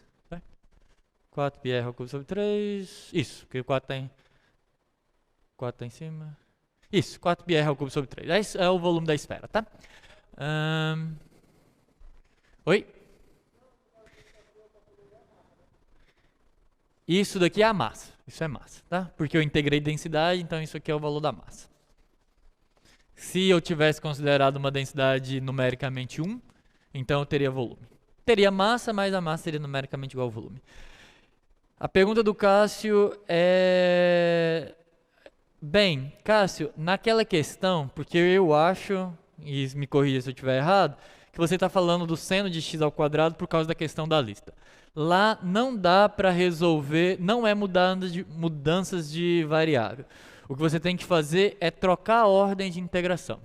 4πr ao cubo sobre 3, isso, porque o 4 tá em cima. Isso, 4πr ao cubo sobre 3. Esse é o volume da esfera, tá? Oi? Isso daqui é a massa. Isso é massa, tá? Porque eu integrei densidade, então isso aqui é o valor da massa. Se eu tivesse considerado uma densidade numericamente 1, então eu teria volume. Teria massa, mas a massa seria numericamente igual ao volume. A pergunta do Cássio é... Bem, Cássio, naquela questão, porque eu acho, e me corrija se eu estiver errado, que você está falando do seno de x ao quadrado por causa da questão da lista. Lá não dá para resolver, não é mudanças de variável. O que você tem que fazer é trocar a ordem de integração.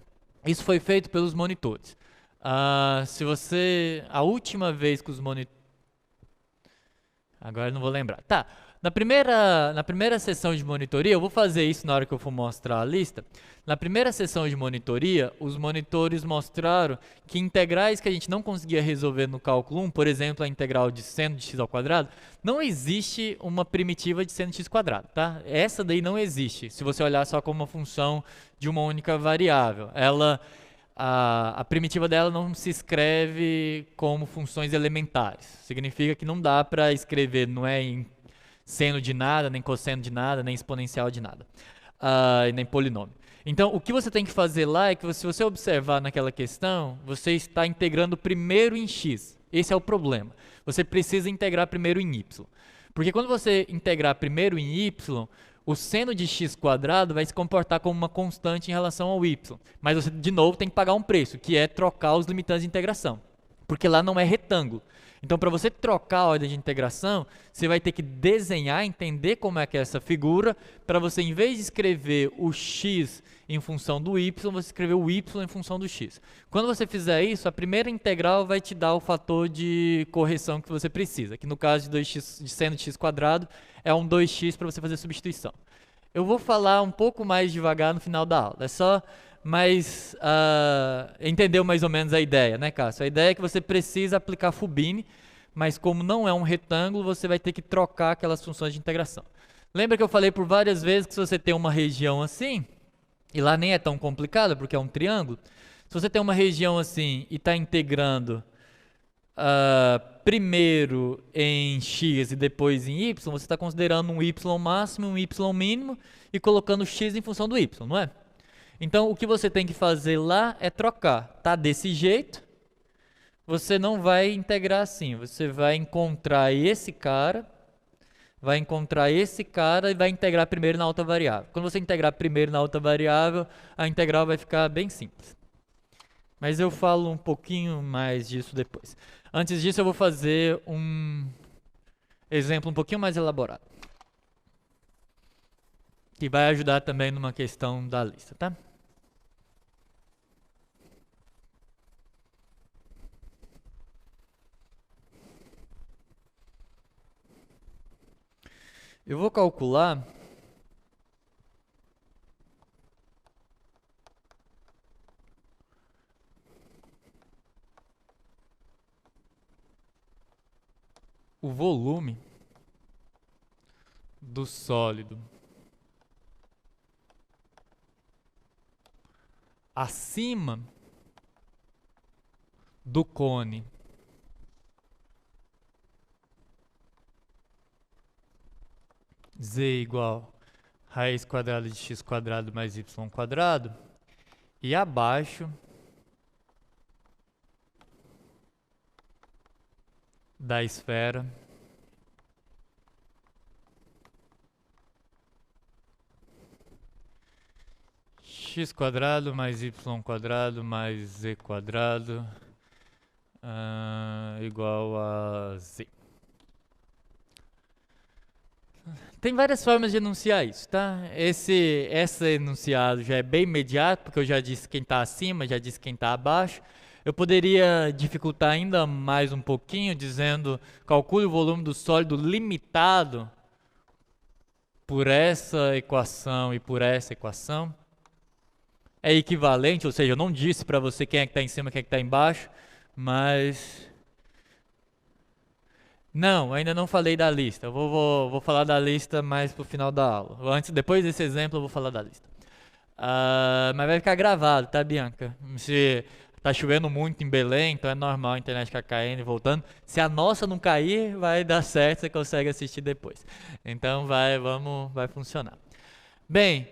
Isso foi feito pelos monitores. A última vez que os monitores... Agora eu não vou lembrar. Tá, na primeira sessão de monitoria, eu vou fazer isso na hora que eu for mostrar a lista. Na primeira sessão de monitoria, os monitores mostraram que integrais que a gente não conseguia resolver no cálculo 1, por exemplo, a integral de seno de x ao quadrado, não existe uma primitiva de seno de x quadrado, tá? Essa daí não existe, se você olhar só como uma função de uma única variável. A primitiva dela não se escreve como funções elementares. Significa que não dá para escrever, não é em seno de nada, nem cosseno de nada, nem exponencial de nada, nem polinômio. Então, o que você tem que fazer lá é que, se você observar naquela questão, você está integrando primeiro em x. Esse é o problema. Você precisa integrar primeiro em y. Porque quando você integrar primeiro em y, o seno de x quadrado vai se comportar como uma constante em relação ao y. Mas você, de novo, tem que pagar um preço, que é trocar os limitantes de integração. Porque lá não é retângulo. Então, para você trocar a ordem de integração, você vai ter que desenhar, entender como é que é essa figura, para você, em vez de escrever o x em função do y, você escrever o y em função do x. Quando você fizer isso, a primeira integral vai te dar o fator de correção que você precisa, que no caso de 2x, de seno de x quadrado, é um 2x para você fazer a substituição. Eu vou falar um pouco mais devagar no final da aula, é só... Mas entendeu mais ou menos a ideia, né, Cássio? A ideia é que você precisa aplicar Fubini, mas como não é um retângulo, você vai ter que trocar aquelas funções de integração. Lembra que eu falei por várias vezes que se você tem uma região assim, e lá nem é tão complicado porque é um triângulo, se você tem uma região assim e está integrando primeiro em x e depois em y, você está considerando um y máximo e um y mínimo e colocando x em função do y, não é? Então, o que você tem que fazer lá é trocar. Tá desse jeito, você não vai integrar assim. Você vai encontrar esse cara e vai integrar primeiro na outra variável. Quando você integrar primeiro na outra variável, a integral vai ficar bem simples. Mas eu falo um pouquinho mais disso depois. Antes disso, eu vou fazer um exemplo um pouquinho mais elaborado, que vai ajudar também numa questão da lista, tá? Eu vou calcular o volume do sólido acima do cone z igual raiz quadrada de x quadrado mais y quadrado e abaixo da esfera x quadrado mais y quadrado mais z quadrado igual a z. Tem várias formas de enunciar isso, tá? Esse enunciado já é bem imediato, porque eu já disse quem está acima, já disse quem está abaixo. Eu poderia dificultar ainda mais um pouquinho, dizendo calcule o volume do sólido limitado por essa equação e por essa equação. É equivalente, ou seja, eu não disse para você quem é que está em cima e quem é que está embaixo, mas... Não, ainda não falei da lista. Eu vou falar da lista mais pro final da aula. Depois desse exemplo, eu vou falar da lista. Mas vai ficar gravado, tá, Bianca? Se tá chovendo muito em Belém, então é normal a internet ficar caindo e voltando. Se a nossa não cair, vai dar certo, você consegue assistir depois. Então vai funcionar. Bem,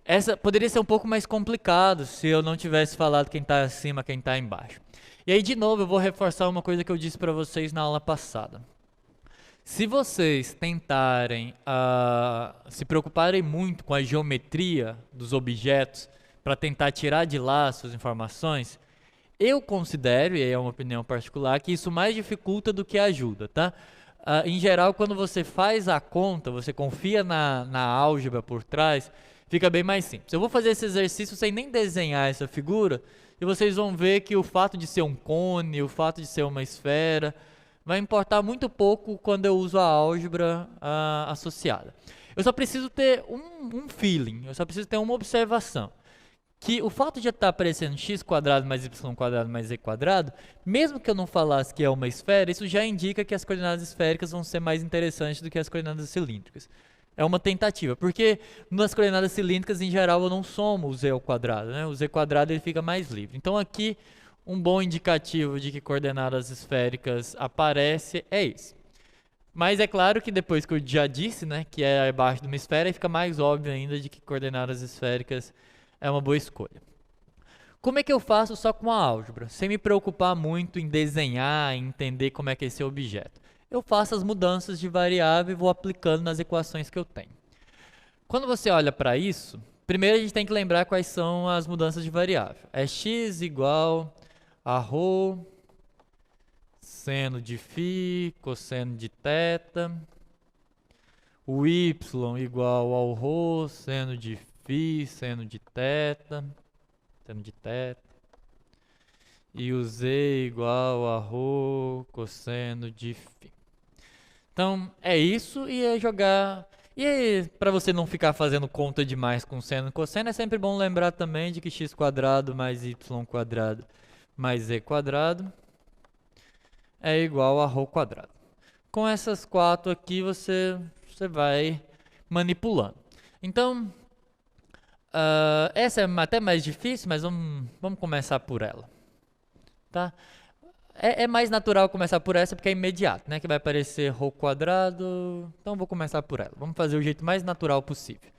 essa poderia ser um pouco mais complicado se eu não tivesse falado quem está acima, quem está embaixo. E aí, de novo, eu vou reforçar uma coisa que eu disse para vocês na aula passada. Se vocês tentarem se preocuparem muito com a geometria dos objetos para tentar tirar de lá as suas informações, eu considero, e é uma opinião particular, que isso mais dificulta do que ajuda, tá? Em geral, quando você faz a conta, você confia na álgebra por trás, fica bem mais simples. Eu vou fazer esse exercício sem nem desenhar essa figura, e vocês vão ver que o fato de ser um cone, o fato de ser uma esfera, vai importar muito pouco quando eu uso a álgebra associada. Eu só preciso ter um feeling, eu só preciso ter uma observação. Que o fato de estar aparecendo x quadrado mais y quadrado mais z quadrado, mesmo que eu não falasse que é uma esfera, isso já indica que as coordenadas esféricas vão ser mais interessantes do que as coordenadas cilíndricas. É uma tentativa, porque nas coordenadas cilíndricas, em geral, eu não somo o z ao quadrado, né? O z quadrado ele fica mais livre. Então aqui, um bom indicativo de que coordenadas esféricas aparece é esse. Mas é claro que depois que eu já disse, né, que é abaixo de uma esfera, aí fica mais óbvio ainda de que coordenadas esféricas é uma boa escolha. Como é que eu faço só com a álgebra, sem me preocupar muito em desenhar, em entender como é que é esse objeto? Eu faço as mudanças de variável e vou aplicando nas equações que eu tenho. Quando você olha para isso, primeiro a gente tem que lembrar quais são as mudanças de variável. É x igual a ρ, seno de φ, cosseno de θ. O y igual ao ρ, seno de φ, seno de θ. E o z igual a ρ, cosseno de φ. Então, é isso e é jogar... E para você não ficar fazendo conta demais com seno e cosseno, é sempre bom lembrar também de que x quadrado mais y quadrado mais z quadrado é igual a ρ quadrado. Com essas quatro aqui, você vai manipulando. Então, essa é até mais difícil, mas vamos começar por ela. Tá? É mais natural começar por essa porque é imediato, né? Que vai aparecer ρ quadrado. Então, vou começar por ela. Vamos fazer o jeito mais natural possível.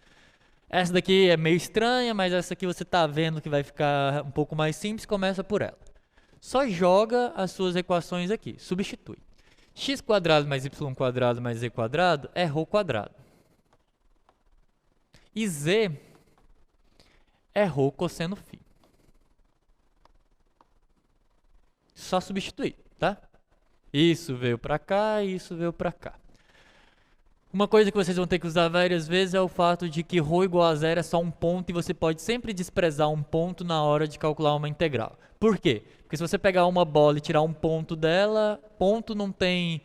Essa daqui é meio estranha, mas essa aqui você está vendo que vai ficar um pouco mais simples. Começa por ela. Só joga as suas equações aqui. Substitui. X quadrado mais y quadrado mais z quadrado é ρ quadrado. E z é ρ cosseno φ. só substituir, tá? Isso veio para cá e isso veio para cá. Uma coisa que vocês vão ter que usar várias vezes é o fato de que ρ igual a zero é só um ponto e você pode sempre desprezar um ponto na hora de calcular uma integral. Por quê? Porque se você pegar uma bola e tirar um ponto dela, ponto não tem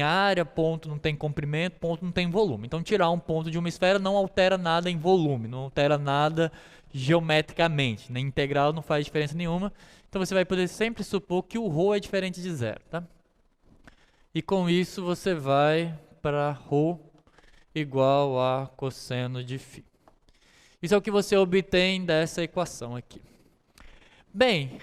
área, ponto não tem comprimento, ponto não tem volume. Então tirar um ponto de uma esfera não altera nada em volume, não altera nada geometricamente. Na integral não faz diferença nenhuma. Então você vai poder sempre supor que o ρ é diferente de zero, tá? E com isso você vai para ρ igual a cosseno de φ. Isso é o que você obtém dessa equação aqui. Bem,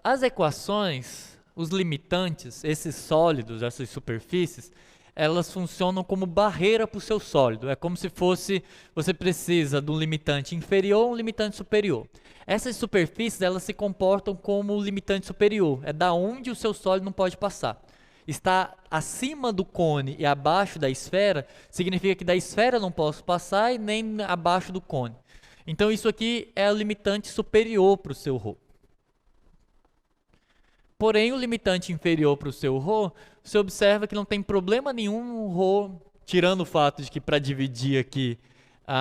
as equações, os limitantes, esses sólidos, essas superfícies, elas funcionam como barreira para o seu sólido. É como se fosse, você precisa de um limitante inferior ou um limitante superior. Essas superfícies, elas se comportam como limitante superior. É da onde o seu sólido não pode passar. Está acima do cone e abaixo da esfera, significa que da esfera não posso passar e nem abaixo do cone. Então isso aqui é o limitante superior para o seu ρ. Porém, o limitante inferior para o seu ρ, você observa que não tem problema nenhum no ρ, tirando o fato de que para dividir aqui,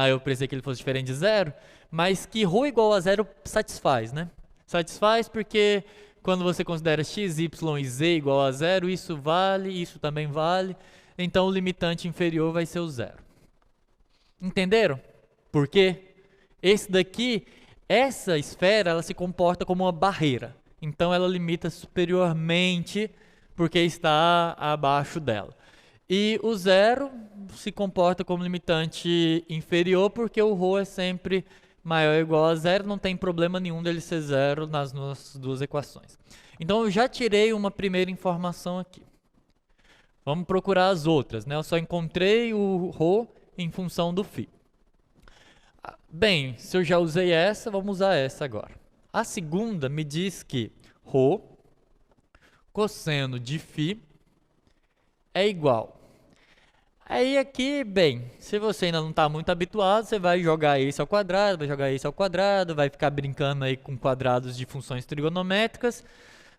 eu precisei que ele fosse diferente de zero, mas que ρ igual a zero satisfaz, né? Satisfaz porque quando você considera x, y e z igual a zero, isso vale, isso também vale, então o limitante inferior vai ser o zero. Entenderam? Por quê? Essa esfera, ela se comporta como uma barreira. Então ela limita superiormente porque está abaixo dela. E o zero se comporta como limitante inferior porque o ρ é sempre maior ou igual a zero, não tem problema nenhum dele ser zero nas nossas duas equações. Então eu já tirei uma primeira informação aqui. Vamos procurar as outras, né? Eu só encontrei o ρ em função do φ. Bem, se eu já usei essa, vamos usar essa agora. A segunda me diz que ρ cosseno de φ é igual. Aí aqui, bem, se você ainda não está muito habituado, você vai jogar esse ao quadrado, vai jogar esse ao quadrado, vai ficar brincando aí com quadrados de funções trigonométricas,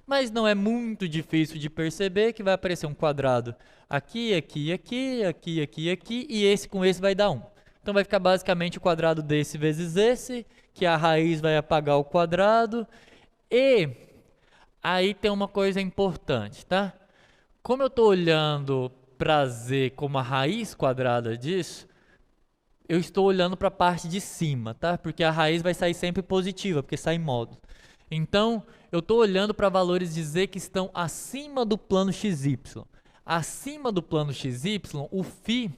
mas não é muito difícil de perceber que vai aparecer um quadrado aqui, aqui, aqui, aqui, aqui, aqui, e esse com esse vai dar 1. Então vai ficar basicamente o quadrado desse vezes esse, que a raiz vai apagar o quadrado, e aí tem uma coisa importante, tá? Como eu estou olhando para z como a raiz quadrada disso, eu estou olhando para a parte de cima, tá? Porque a raiz vai sair sempre positiva, porque sai em módulo. Então, eu estou olhando para valores de z que estão acima do plano xy. Acima do plano xy, o φ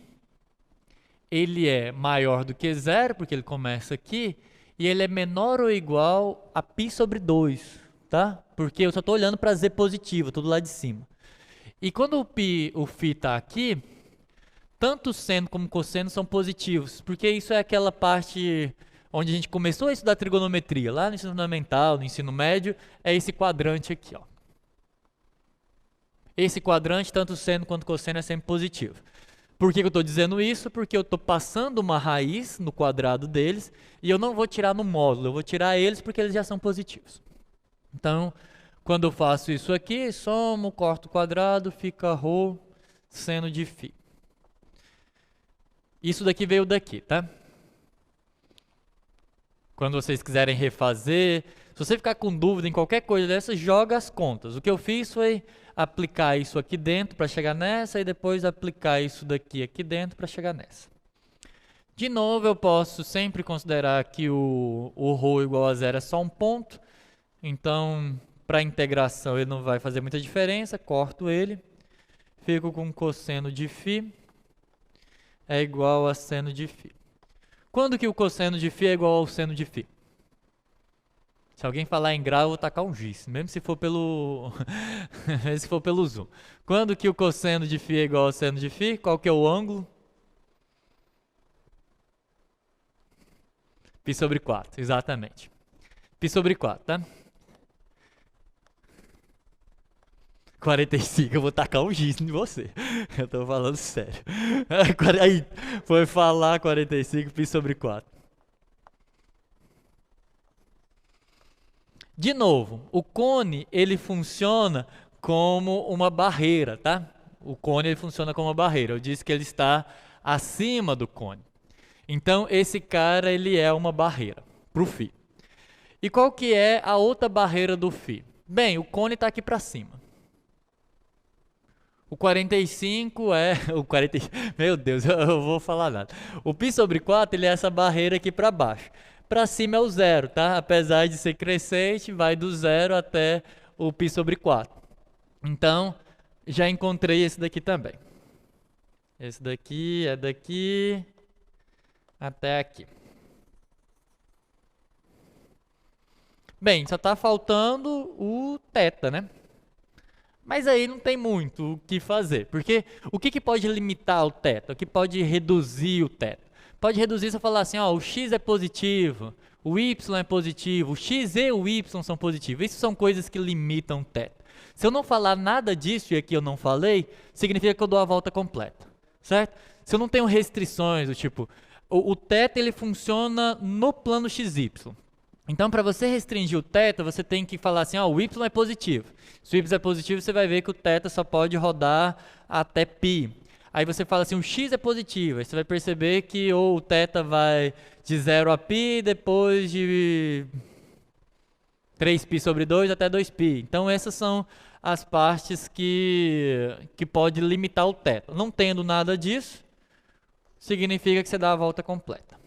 ele é maior do que zero, porque ele começa aqui, e ele é menor ou igual a π sobre 2, tá? Porque eu só estou olhando para z positivo, tudo lá de cima. E quando o φ está aqui, tanto seno como cosseno são positivos, porque isso é aquela parte onde a gente começou a estudar trigonometria, lá no ensino fundamental, no ensino médio, é esse quadrante aqui, ó. Esse quadrante, tanto seno quanto cosseno, é sempre positivo. Por que eu estou dizendo isso? Porque eu estou passando uma raiz no quadrado deles e eu não vou tirar no módulo, eu vou tirar eles porque eles já são positivos. Então, quando eu faço isso aqui, somo, corto o quadrado, fica ρ seno de φ. Isso daqui veio daqui, tá? Quando vocês quiserem refazer, se você ficar com dúvida em qualquer coisa dessa, joga as contas. O que eu fiz foi aplicar isso aqui dentro para chegar nessa e depois aplicar isso daqui aqui dentro para chegar nessa. De novo, eu posso sempre considerar que o ρ igual a zero é só um ponto. Então, para a integração ele não vai fazer muita diferença, corto ele. Fico com cosseno de φ é igual a seno de φ. Quando que o cosseno de φ é igual ao seno de φ? Se alguém falar em grau, eu vou tacar um giz, mesmo se for pelo mesmo se for pelo zoom. Quando que o cosseno de φ é igual ao seno de φ? Qual que é o ângulo? Π sobre 4, exatamente. Π sobre 4, tá? 45, eu vou tacar um giz em você. Eu tô falando sério. Aí, foi falar 45, π sobre 4. De novo, o cone ele funciona como uma barreira, tá? O cone ele funciona como uma barreira. Eu disse que ele está acima do cone. Então esse cara ele é uma barreira para o φ. E qual que é a outra barreira do φ? Bem, o cone está aqui para cima. O 45 é... O 40, meu Deus, eu vou falar nada. O π sobre 4 ele é essa barreira aqui para baixo. Para cima é o zero, tá? Apesar de ser crescente, vai do zero até o π sobre 4. Então, já encontrei esse daqui também. Esse daqui é daqui até aqui. Bem, só está faltando o θ, né? Mas aí não tem muito o que fazer, porque o que pode limitar o θ? O que pode reduzir o θ? Pode reduzir se eu falar assim, ó, o x é positivo, o y é positivo, o x e o y são positivos. Isso são coisas que limitam o θ. Se eu não falar nada disso e aqui eu não falei, significa que eu dou a volta completa, certo? Se eu não tenho restrições, do tipo, o θ ele funciona no plano xy. Então, para você restringir o θ, você tem que falar assim, ó, o y é positivo. Se o y é positivo, você vai ver que o θ só pode rodar até π. Aí você fala assim, o x é positivo. Aí você vai perceber que ou o θ vai de 0 a π, depois de 3π sobre 2 até 2π. Então, essas são as partes que pode limitar o θ. Não tendo nada disso, significa que você dá a volta completa.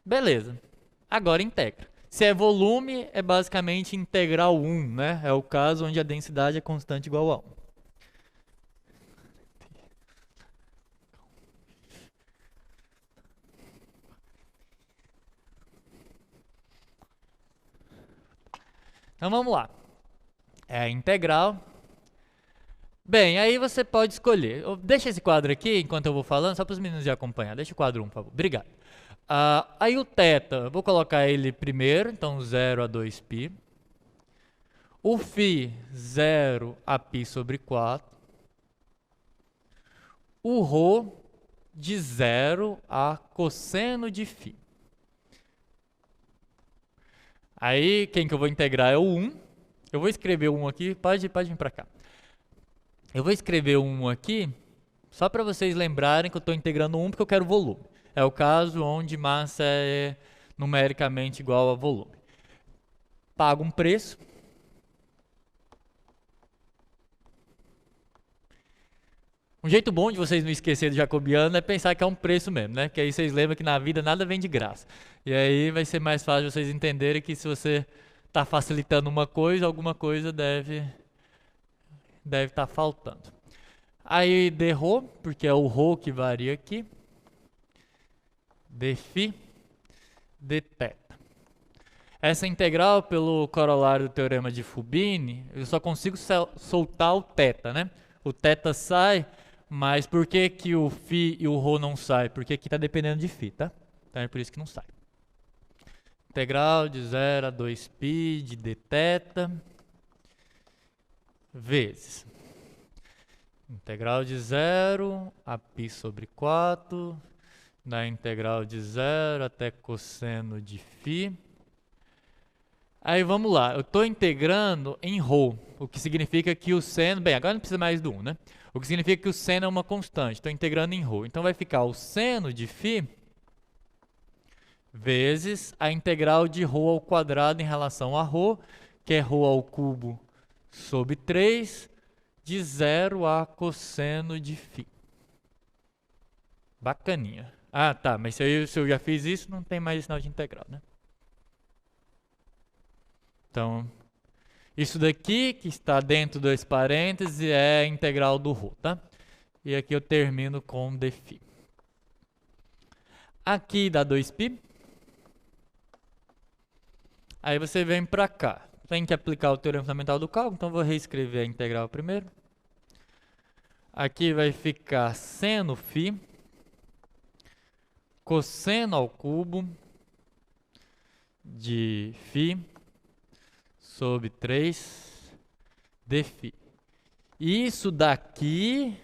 Beleza. Agora integra. Se é volume, é basicamente integral 1, né? É o caso onde a densidade é constante igual a 1. Então vamos lá. É a integral. Bem, aí você pode escolher. Deixa esse quadro aqui enquanto eu vou falando, só para os meninos já acompanhar. Deixa o quadro 1, por favor. Obrigado. Aí o θ, vou colocar ele primeiro, então 0 a 2π. O φ, 0 a π sobre 4. O ρ, de 0 a cosseno de φ. Aí, quem que eu vou integrar é o 1. Eu vou escrever 1 aqui, pode vir para cá. Eu vou escrever 1 aqui, só para vocês lembrarem que eu estou integrando 1 porque eu quero volume. É o caso onde massa é numericamente igual a volume. Pago um preço. Um jeito bom de vocês não esquecerem do jacobiano é pensar que é um preço mesmo, né? Que aí vocês lembram que na vida nada vem de graça. E aí vai ser mais fácil vocês entenderem que se você está facilitando uma coisa, alguma coisa deve estar faltando. Aí d ρ, porque é o ρ que varia aqui. dφ, dθ. Essa integral, pelo corolário do teorema de Fubini, eu só consigo soltar o θ, né? O θ sai, mas por que que o φ e o ρ não saem? Porque aqui está dependendo de φ, tá? Então é por isso que não sai. Integral de 0 a 2π de dθ vezes integral de 0 a π sobre 4 da integral de 0 até cosseno de φ. Aí vamos lá, eu estou integrando em ρ, o que significa que o seno... Bem, agora não precisa mais do 1, né? O que significa que o seno é uma constante, estou integrando em ρ. Então vai ficar o seno de φ vezes a integral de ρ ao quadrado em relação a ρ, que é ρ ao cubo sobre 3, de 0 a cosseno de φ. Bacaninha. Ah, tá, mas se eu já fiz isso, não tem mais sinal de integral, né? Então, isso daqui, que está dentro dos parênteses, é a integral do ρ, tá? E aqui eu termino com dφ. Aqui dá 2π. Aí você vem para cá. Tem que aplicar o teorema fundamental do cálculo, então vou reescrever a integral primeiro. Aqui vai ficar seno φ, cosseno ao cubo de φ sobre 3 dφ. Isso daqui,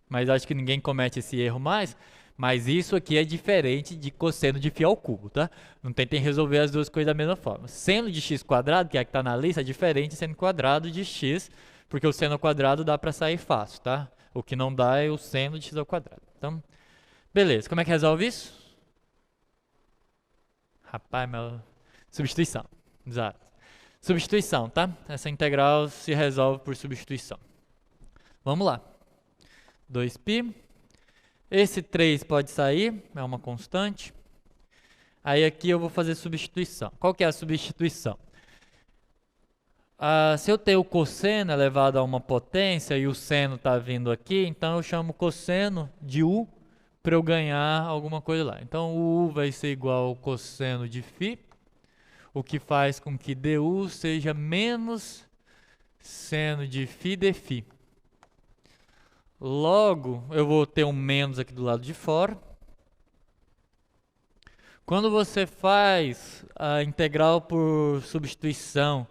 mas acho que ninguém comete esse erro mais, Mas isso aqui é diferente de cosseno de φ ao cubo, tá? Não tentem resolver as duas coisas da mesma forma. Seno de x quadrado, que é a que está na lista, é diferente de seno quadrado de x, porque o seno ao quadrado dá para sair fácil, tá? O que não dá é o seno de x ao quadrado. Então, beleza. Como é que resolve isso? Rapaz, meu... Substituição. Exato. Substituição, tá? Essa integral se resolve por substituição. Vamos lá. 2π. Esse 3 pode sair, é uma constante. Aí aqui eu vou fazer substituição. Qual que é a substituição? Se eu tenho o cosseno elevado a uma potência e o seno está vindo aqui, então eu chamo cosseno de u para eu ganhar alguma coisa lá. Então o u vai ser igual ao cosseno de φ, o que faz com que du seja menos seno de φ dφ. Logo, eu vou ter um menos aqui do lado de fora. Quando você faz a integral por substituição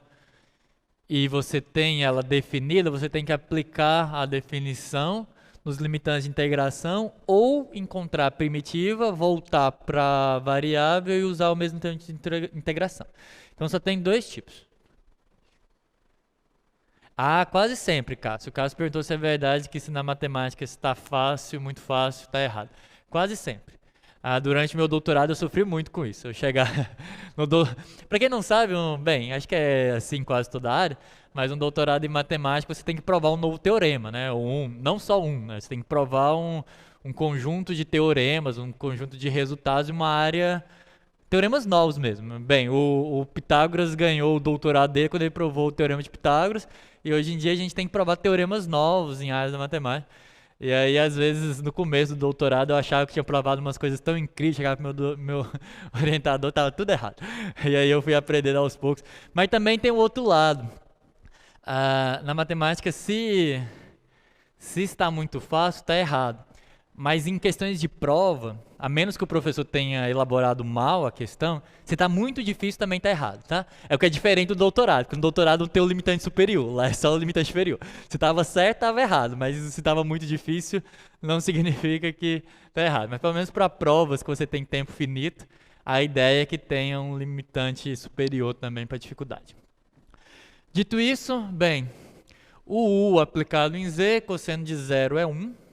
e você tem ela definida, você tem que aplicar a definição nos limitantes de integração ou encontrar a primitiva, voltar para a variável e usar o mesmo limitante de integração. Então só tem dois tipos. Quase sempre, Cássio. O Cássio perguntou se é verdade que se na matemática está fácil, muito fácil, está errado. Quase sempre. Durante meu doutorado eu sofri muito com isso. Eu chegar Para quem não sabe, bem, acho que é assim quase toda a área, mas um doutorado em matemática você tem que provar um novo teorema, né? Não só né? Você tem que provar um conjunto de teoremas, um conjunto de resultados em uma área... Teoremas novos mesmo. Bem, o Pitágoras ganhou o doutorado dele quando ele provou o teorema de Pitágoras, e hoje em dia a gente tem que provar teoremas novos em áreas da matemática. E aí, às vezes, no começo do doutorado, eu achava que tinha provado umas coisas tão incríveis, chegava pro meu orientador, tava tudo errado. E aí eu fui aprendendo aos poucos. Mas também tem o outro lado. Na matemática, se está muito fácil, está errado. Mas em questões de prova, a menos que o professor tenha elaborado mal a questão, se está muito difícil também está errado, tá? É o que é diferente do doutorado, porque no doutorado não tem o limitante superior, lá é só o limitante inferior. Se estava certo, estava errado, mas se estava muito difícil, não significa que está errado. Mas pelo menos para provas que você tem tempo finito, a ideia é que tenha um limitante superior também para dificuldade. Dito isso, bem, o u aplicado em z, cosseno de 0 é 1.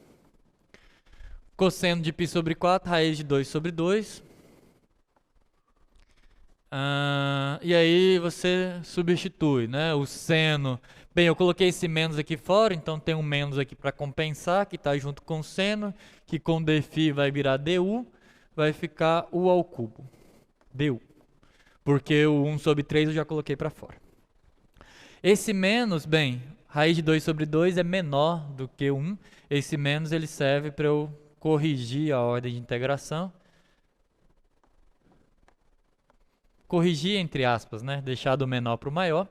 Cosseno de π sobre 4, raiz de 2 sobre 2. E aí você substitui, né? O seno... Bem, eu coloquei esse menos aqui fora, então tem um menos aqui para compensar, que está junto com o seno, que com dφ vai virar du, vai ficar u ao cubo. du. Porque o 1 sobre 3 eu já coloquei para fora. Esse menos, bem, raiz de 2 sobre 2 é menor do que 1. Esse menos ele serve para eu corrigir a ordem de integração. Corrigir entre aspas, né? Deixar do menor para o maior.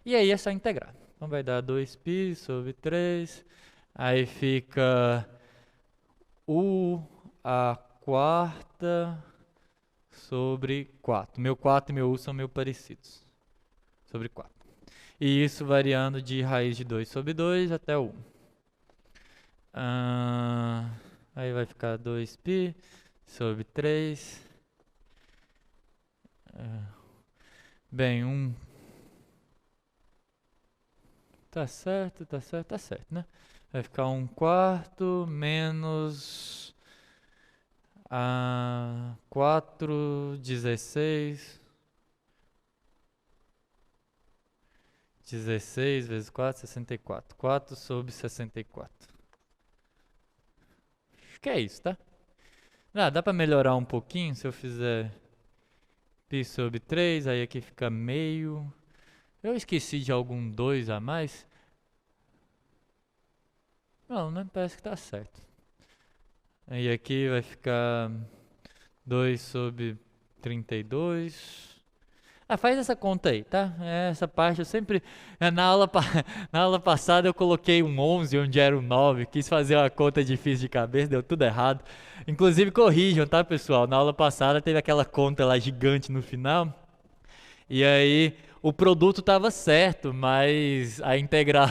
E aí é só integrar. Então vai dar 2π sobre 3. Aí fica u a quarta sobre 4. Meu 4 e meu u são meio parecidos. Sobre 4. E isso variando de raiz de 2 sobre 2 até o 1. Aí vai ficar 2π sobre 3. Bem, 1. Tá certo, né? Vai ficar 1 quarto menos 4, 16. 16 vezes 4, 64. 4 sobre 64. Que é isso, tá? Dá para melhorar um pouquinho se eu fizer π sobre 3, aí aqui fica meio. Eu esqueci de algum 2 a mais. Não, né? Parece que tá certo. Aí aqui vai ficar 2 sobre 32. Faz essa conta aí, tá? Essa parte eu sempre... Na aula passada eu coloquei um 11 onde era um 9. Quis fazer uma conta difícil de cabeça, deu tudo errado. Inclusive corrijam, tá, pessoal? Na aula passada teve aquela conta lá gigante no final. E aí o produto estava certo, mas a integral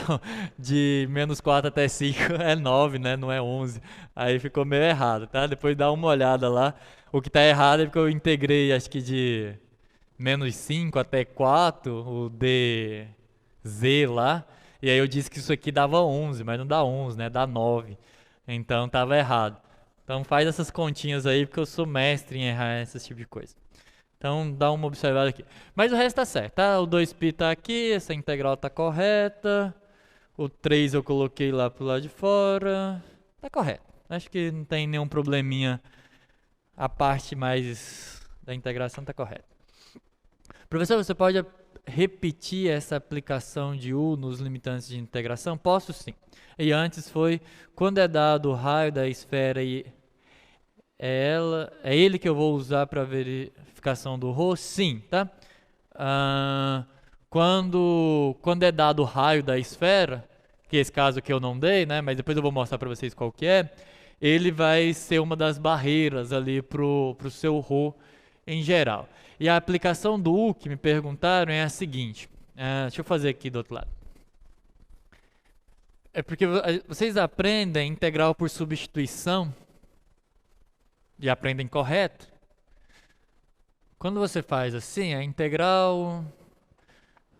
de -4 até 5 é 9, né? Não é 11. Aí ficou meio errado, tá? Depois dá uma olhada lá. O que está errado é porque eu integrei, acho que de -5 até 4, o dz lá. E aí eu disse que isso aqui dava 11, mas não dá 11, né? Dá 9. Então estava errado. Então faz essas continhas aí, porque eu sou mestre em errar esse tipo de coisa. Então dá uma observada aqui. Mas o resto tá certo, tá? O 2π tá aqui, essa integral tá correta. O 3 eu coloquei lá pro lado de fora. Tá correto. Acho que não tem nenhum probleminha. A parte mais da integração tá correta. Professor, você pode repetir essa aplicação de U nos limitantes de integração? Posso sim. E antes foi, quando é dado o raio da esfera e é ele que eu vou usar para verificação do ρ? Sim, tá? Quando é dado o raio da esfera, que é esse caso que eu não dei, né? Mas depois eu vou mostrar para vocês qual que é. Ele vai ser uma das barreiras ali pro seu ρ em geral. E a aplicação do U que me perguntaram é a seguinte. Deixa eu fazer aqui do outro lado. É porque vocês aprendem integral por substituição e aprendem correto. Quando você faz assim, a integral,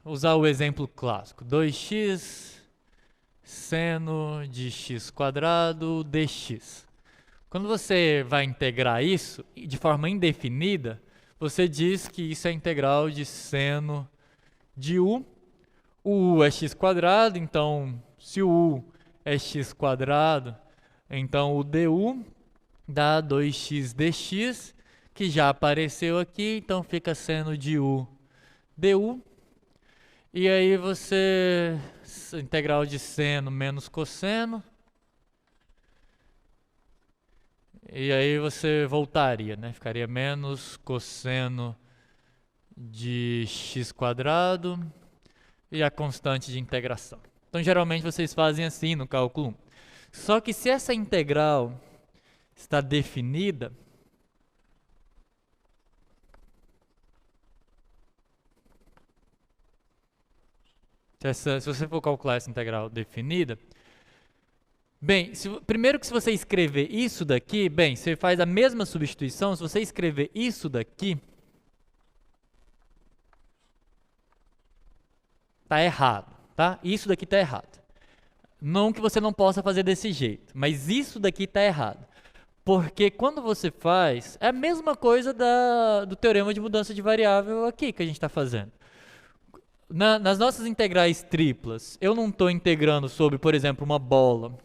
usar o exemplo clássico, 2x seno de x quadrado dx. Quando você vai integrar isso de forma indefinida, você diz que isso é integral de seno de u. O u é x quadrado, então se o u é x quadrado, então o du dá 2x dx, que já apareceu aqui, então fica seno de u du. E aí você, integral de seno menos cosseno, e aí você voltaria, né? Ficaria menos cosseno de x quadrado e a constante de integração. Então, geralmente vocês fazem assim no cálculo 1. Só que se essa integral está definida, se você for calcular essa integral definida, bem, primeiro que se você escrever isso daqui, bem, você faz a mesma substituição, se você escrever isso daqui, tá errado, tá? Isso daqui tá errado. Não que você não possa fazer desse jeito, mas isso daqui tá errado. Porque quando você faz, é a mesma coisa do teorema de mudança de variável aqui que a gente está fazendo. Nas nossas integrais triplas, eu não estou integrando sobre, por exemplo, uma bola.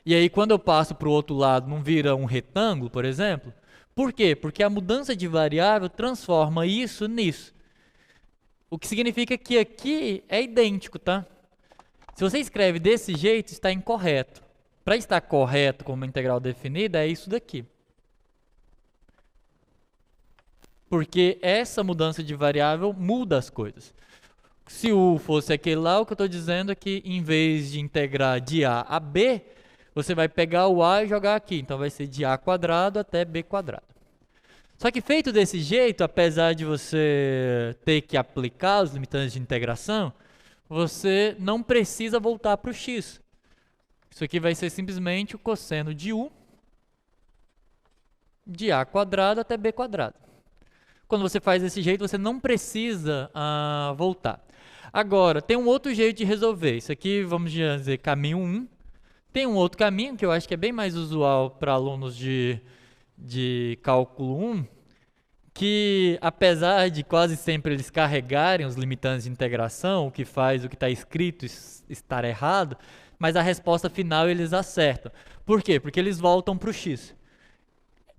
E aí, quando eu passo para o outro lado, não vira um retângulo, por exemplo? Por quê? Porque a mudança de variável transforma isso nisso. O que significa que aqui é idêntico, tá? Se você escreve desse jeito, está incorreto. Para estar correto como uma integral definida, é isso daqui. Porque essa mudança de variável muda as coisas. Se u fosse aquele lá, o que eu estou dizendo é que em vez de integrar de a a b, você vai pegar o a e jogar aqui. Então vai ser de a quadrado até b quadrado. Só que feito desse jeito, apesar de você ter que aplicar os limitantes de integração, você não precisa voltar para o x. Isso aqui vai ser simplesmente o cosseno de u de a quadrado até b quadrado. Quando você faz desse jeito, você não precisa voltar. Agora, tem um outro jeito de resolver. Isso aqui, vamos dizer, caminho 1. Tem um outro caminho, que eu acho que é bem mais usual para alunos de cálculo 1, que apesar de quase sempre eles carregarem os limitantes de integração, o que faz o que está escrito estar errado, mas a resposta final eles acertam. Por quê? Porque eles voltam para o x.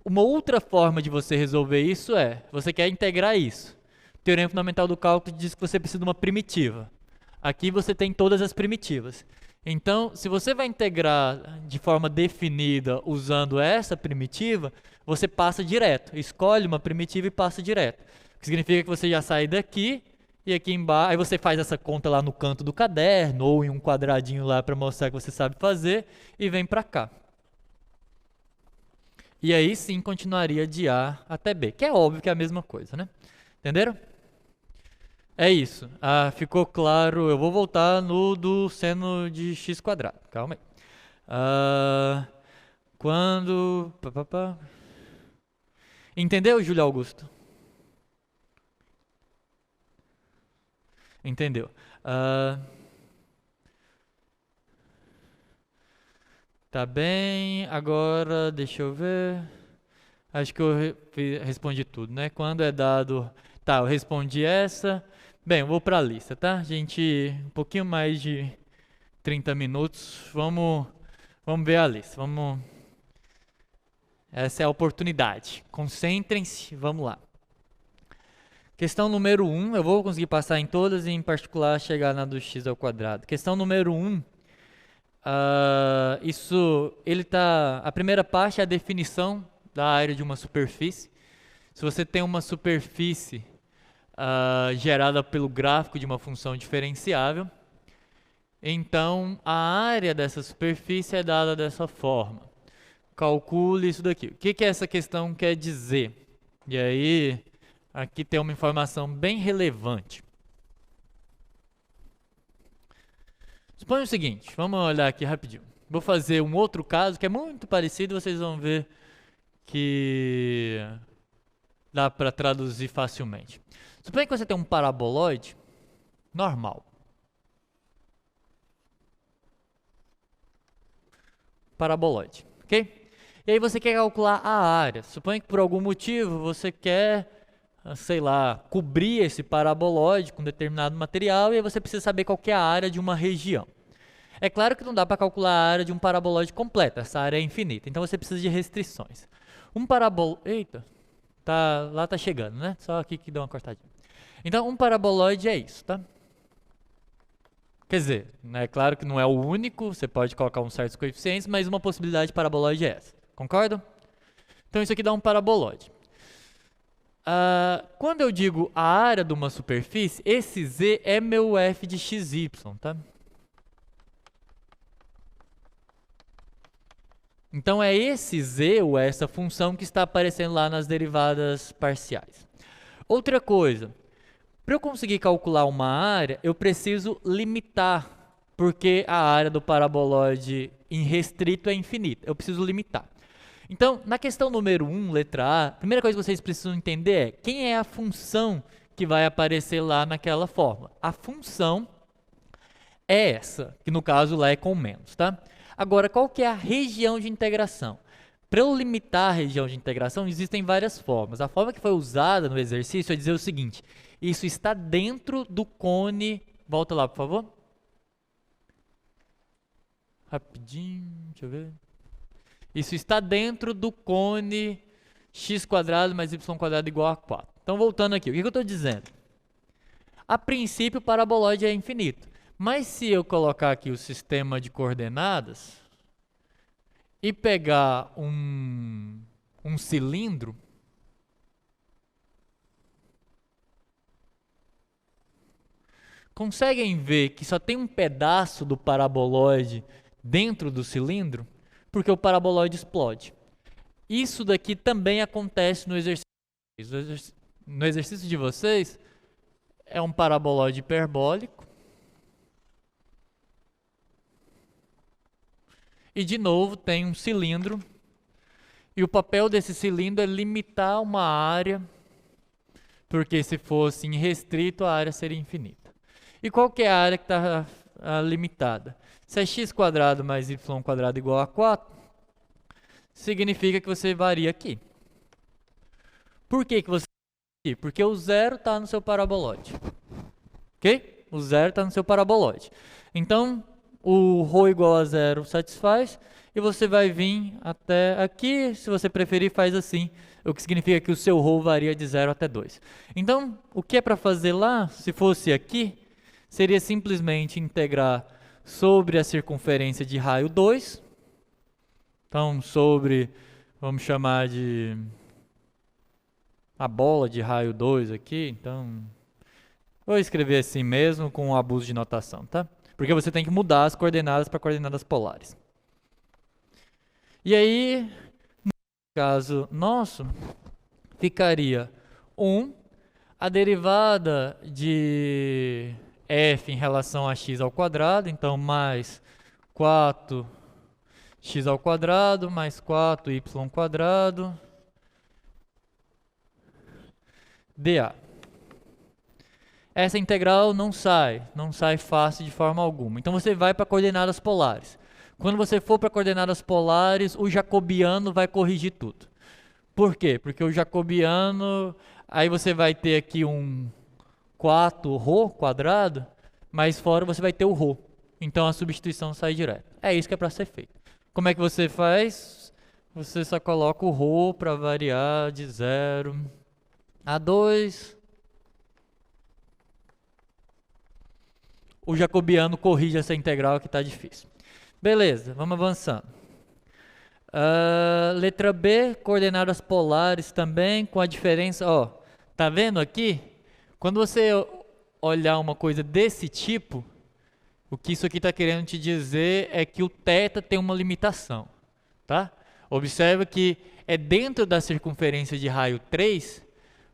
Uma outra forma de você resolver isso é, você quer integrar isso. O teorema fundamental do cálculo diz que você precisa de uma primitiva. Aqui você tem todas as primitivas. Então, se você vai integrar de forma definida usando essa primitiva, você passa direto. Escolhe uma primitiva e passa direto. O que significa que você já sai daqui e aqui embaixo, aí você faz essa conta lá no canto do caderno ou em um quadradinho lá para mostrar que você sabe fazer e vem para cá. E aí sim continuaria de A até B, que é óbvio que é a mesma coisa, né? Entenderam? É isso. Ficou claro. Eu vou voltar no do seno de x quadrado. Calma aí. Ah, quando. Entendeu, Júlio Augusto? Entendeu. Ah, tá bem. Agora, deixa eu ver. Acho que eu respondi tudo, né? Quando é dado. Tá, eu respondi essa. Bem, eu vou para a lista, tá? Gente, um pouquinho mais de 30 minutos. Vamos ver a lista. Essa é a oportunidade. Concentrem-se, vamos lá. Questão número 1, eu vou conseguir passar em todas e em particular chegar na do x ao quadrado. Questão número 1, a primeira parte é a definição da área de uma superfície. Se você tem uma superfície gerada pelo gráfico de uma função diferenciável, então a área dessa superfície é dada dessa forma. Calcule isso daqui. O que essa questão quer dizer? E aí, aqui tem uma informação bem relevante. Suponha o seguinte, vamos olhar aqui rapidinho. Vou fazer um outro caso que é muito parecido, vocês vão ver que dá para traduzir facilmente. Suponha que você tem um paraboloide normal. Paraboloide, ok? E aí você quer calcular a área. Suponha que por algum motivo você quer, sei lá, cobrir esse paraboloide com determinado material e aí você precisa saber qual que é a área de uma região. É claro que não dá para calcular a área de um paraboloide completo, essa área é infinita, então você precisa de restrições. Eita, lá tá chegando, né? Só aqui que dá uma cortadinha. Então, um paraboloide é isso, tá? Quer dizer, é claro que não é o único, você pode colocar uns certos coeficientes, mas uma possibilidade de paraboloide é essa. Concordam? Então isso aqui dá um paraboloide. Quando eu digo a área de uma superfície, esse z é meu f de xy, tá? Então é esse z, ou essa função, que está aparecendo lá nas derivadas parciais. Outra coisa, para eu conseguir calcular uma área, eu preciso limitar, porque a área do paraboloide irrestrito é infinita. Eu preciso limitar. Então, na questão número 1, letra A, a primeira coisa que vocês precisam entender é quem é a função que vai aparecer lá naquela forma. A função é essa, que no caso lá é com menos, tá? Agora, qual que é a região de integração? Para eu limitar a região de integração, existem várias formas. A forma que foi usada no exercício é dizer o seguinte: isso está dentro do cone. Volta lá, por favor. Rapidinho, deixa eu ver. Isso está dentro do cone x² mais y² igual a 4. Então, voltando aqui, o que eu estou dizendo? A princípio, o paraboloide é infinito. Mas se eu colocar aqui o sistema de coordenadas e pegar um cilindro, conseguem ver que só tem um pedaço do paraboloide dentro do cilindro? Porque o paraboloide explode. Isso daqui também acontece no exercício. No exercício de vocês, é um paraboloide hiperbólico. E de novo tem um cilindro. E o papel desse cilindro é limitar uma área, porque se fosse irrestrito, a área seria infinita. E qual que é a área que está limitada? Se é x² mais y² igual a 4, significa que você varia aqui. Por que você varia aqui? Porque o zero está no seu paraboloide. Ok? O zero está no seu paraboloide. Então, o ρ igual a zero satisfaz e você vai vir até aqui. Se você preferir, faz assim, o que significa que o seu ρ varia de 0 até 2. Então, o que é para fazer lá, se fosse aqui, seria simplesmente integrar sobre a circunferência de raio 2. Então, sobre, vamos chamar de a bola de raio 2 aqui. Então, vou escrever assim mesmo, com um abuso de notação, tá? Porque você tem que mudar as coordenadas para coordenadas polares. E aí, no caso nosso, ficaria 1. A derivada de f em relação a x ao quadrado, então mais 4x ao quadrado mais 4y quadrado dA. Essa integral não sai fácil de forma alguma. Então você vai para coordenadas polares. Quando você for para coordenadas polares, o jacobiano vai corrigir tudo. Por quê? Porque o jacobiano, aí você vai ter aqui um 4ρ quadrado, mas fora você vai ter o ρ. Então a substituição sai direto. É isso que é para ser feito. Como é que você faz? Você só coloca o ρ para variar de 0 a 2. O jacobiano corrige essa integral que está difícil. Beleza, vamos avançando. Letra B, coordenadas polares também, com a diferença, ó, tá vendo aqui? Quando você olhar uma coisa desse tipo, o que isso aqui está querendo te dizer é que o θ tem uma limitação, tá? Observa que é dentro da circunferência de raio 3,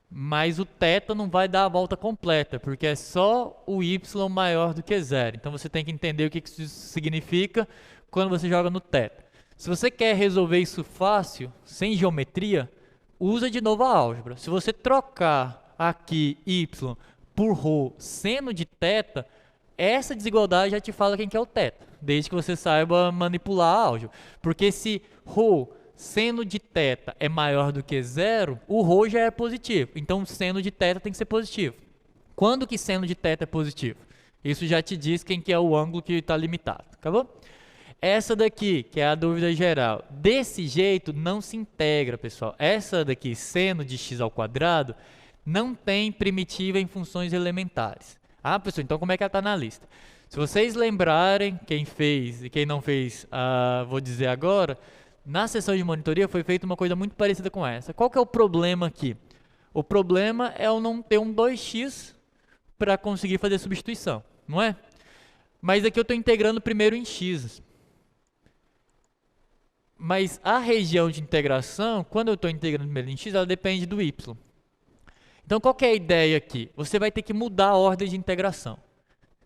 mas o θ não vai dar a volta completa, porque é só o y maior do que 0. Então você tem que entender o que isso significa quando você joga no θ. Se você quer resolver isso fácil, sem geometria, usa de novo a álgebra. Se você trocar aqui y por ρ seno de θ, essa desigualdade já te fala quem que é o θ, desde que você saiba manipular a álgebra. Porque se ρ seno de θ é maior do que 0, o ρ já é positivo. Então, seno de θ tem que ser positivo. Quando que seno de θ é positivo? Isso já te diz quem que é o ângulo que está limitado. Acabou? Essa daqui, que é a dúvida geral. Desse jeito, não se integra, pessoal. Essa daqui, seno de x ao quadrado, não tem primitiva em funções elementares. Ah, pessoal, então como é que ela está na lista? Se vocês lembrarem, quem fez e quem não fez, vou dizer agora, na sessão de monitoria foi feita uma coisa muito parecida com essa. Qual que é o problema aqui? O problema é eu não ter um 2x para conseguir fazer substituição, não é? Mas aqui eu estou integrando primeiro em x. Mas a região de integração, quando eu estou integrando primeiro em x, ela depende do y. Então qual que é a ideia aqui? Você vai ter que mudar a ordem de integração.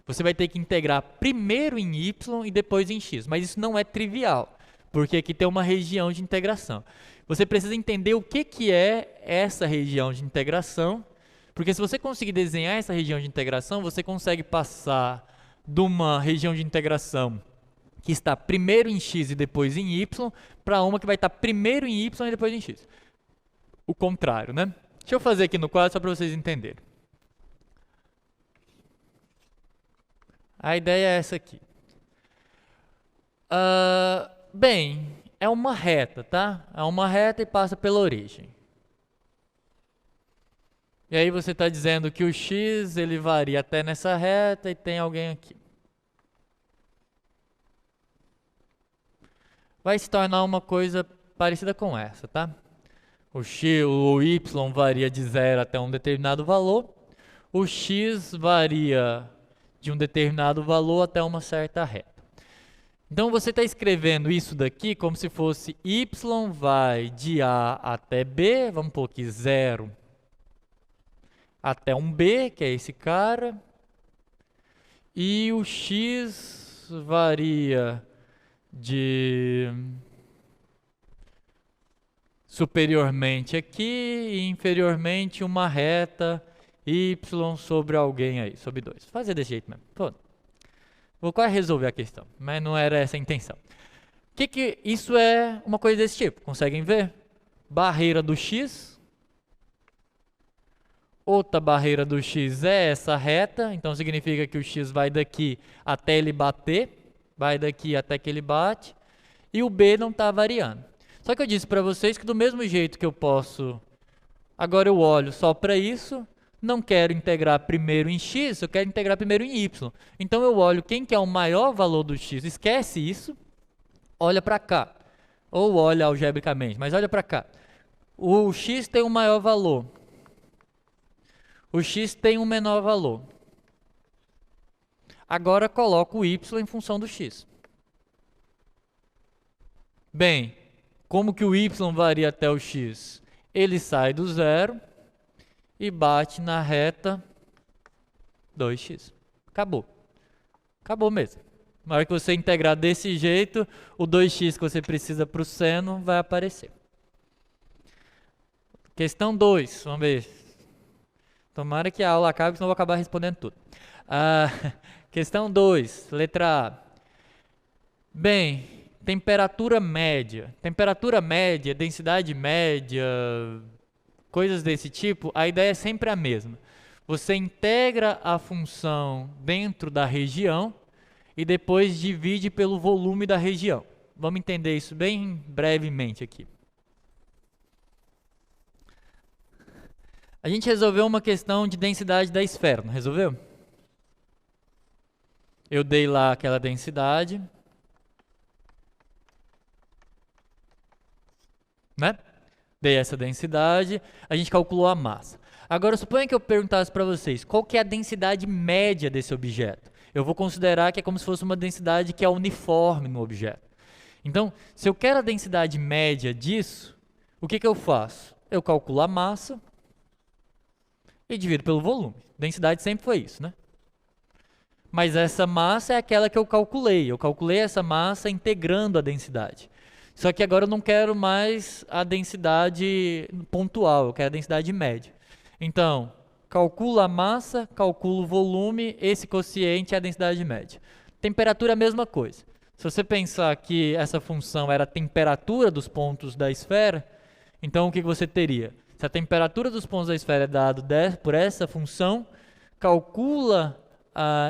Você vai ter que integrar primeiro em y e depois em x. Mas isso não é trivial, porque aqui tem uma região de integração. Você precisa entender o que é essa região de integração, porque se você conseguir desenhar essa região de integração, você consegue passar de uma região de integração que está primeiro em x e depois em y, para uma que vai estar primeiro em y e depois em x. O contrário, né? Deixa eu fazer aqui no quadro só para vocês entenderem. A ideia é essa aqui. Bem, é uma reta, tá? É uma reta e passa pela origem. E aí você está dizendo que o x ele varia até nessa reta e tem alguém aqui. Vai se tornar uma coisa parecida com essa, tá? O y varia de 0 até um determinado valor. O x varia de um determinado valor até uma certa reta. Então você está escrevendo isso daqui como se fosse y vai de A até B, vamos pôr aqui 0 até um B, que é esse cara. E o x varia de superiormente aqui e inferiormente uma reta y sobre alguém aí, sobre 2. Vou fazer desse jeito mesmo. Pô, vou quase resolver a questão, mas não era essa a intenção. Isso é uma coisa desse tipo, conseguem ver? Barreira do x. Outra barreira do x é essa reta, então significa que o x vai daqui até ele bater, vai daqui até que ele bate, e o b não está variando. Só que eu disse para vocês que do mesmo jeito que eu posso, agora eu olho só para isso, não quero integrar primeiro em x, eu quero integrar primeiro em y. Então eu olho quem que é o maior valor do x, esquece isso, olha para cá, ou olha algebricamente, mas olha para cá. O x tem um maior valor, o x tem um menor valor. Agora coloco o y em função do x. Bem, como que o y varia até o x? Ele sai do 0 e bate na reta 2x. Acabou. Acabou mesmo. Na hora que você integrar desse jeito, o 2x que você precisa para o seno vai aparecer. Questão 2, vamos ver. Tomara que a aula acabe, senão eu vou acabar respondendo tudo. Questão 2, letra A. Bem, temperatura média. Temperatura média, densidade média, coisas desse tipo, a ideia é sempre a mesma. Você integra a função dentro da região e depois divide pelo volume da região. Vamos entender isso bem brevemente aqui. A gente resolveu uma questão de densidade da esfera, não resolveu? Eu dei lá aquela densidade, né? Dei essa densidade, a gente calculou a massa. Agora, suponha que eu perguntasse para vocês, qual que é a densidade média desse objeto? Eu vou considerar que é como se fosse uma densidade que é uniforme no objeto. Então, se eu quero a densidade média disso, o que eu faço? Eu calculo a massa e divido pelo volume. Densidade sempre foi isso, né? Mas essa massa é aquela que eu calculei. Eu calculei essa massa integrando a densidade. Só que agora eu não quero mais a densidade pontual, eu quero a densidade média. Então, calculo a massa, calculo o volume, esse quociente é a densidade média. Temperatura é a mesma coisa. Se você pensar que essa função era a temperatura dos pontos da esfera, então o que você teria? Se a temperatura dos pontos da esfera é dada por essa função, calcula,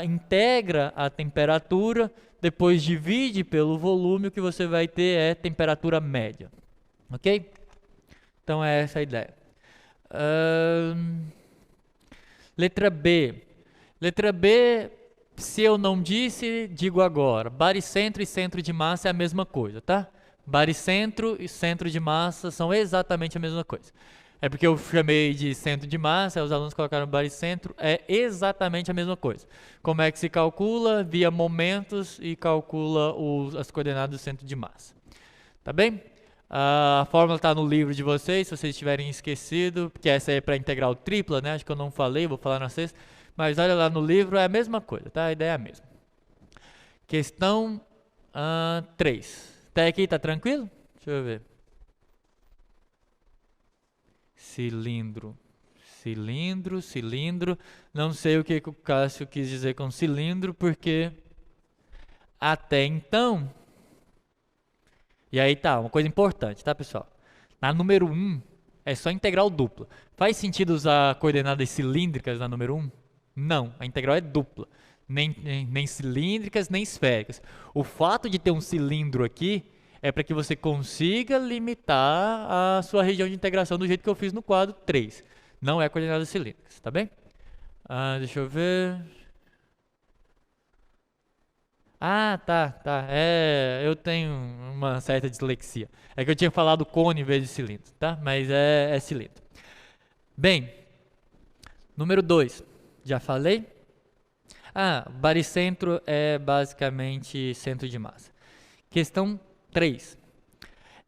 integra a temperatura, depois divide pelo volume, o que você vai ter é temperatura média. Ok? Então é essa a ideia. Letra B. Letra B, se eu não disse, digo agora. Baricentro e centro de massa é a mesma coisa, tá? Baricentro e centro de massa são exatamente a mesma coisa. É porque eu chamei de centro de massa, os alunos colocaram baricentro, é exatamente a mesma coisa. Como é que se calcula? Via momentos e calcula as coordenadas do centro de massa. Tá bem? A fórmula está no livro de vocês, se vocês tiverem esquecido, porque essa é para integral tripla, né? Acho que eu não falei, vou falar na sexta. Mas olha lá no livro, é a mesma coisa, tá? A ideia é a mesma. Questão 3. Até aqui, tá tranquilo? Deixa eu ver. Cilindro. Cilindro, cilindro. Não sei o que o Cássio quis dizer com cilindro, porque até então... E aí tá, uma coisa importante, tá, pessoal? Na número 1, é só integral dupla. Faz sentido usar coordenadas cilíndricas na número 1? Não, a integral é dupla. Nem cilíndricas, nem esféricas. O fato de ter um cilindro aqui é para que você consiga limitar a sua região de integração do jeito que eu fiz no quadro 3. Não é coordenadas cilíndricas, tá bem? Deixa eu ver... tá. Eu tenho uma certa dislexia. É que eu tinha falado cone em vez de cilindro, tá? Mas é cilindro. Bem, número 2. Já falei? Baricentro é basicamente centro de massa. Questão 3.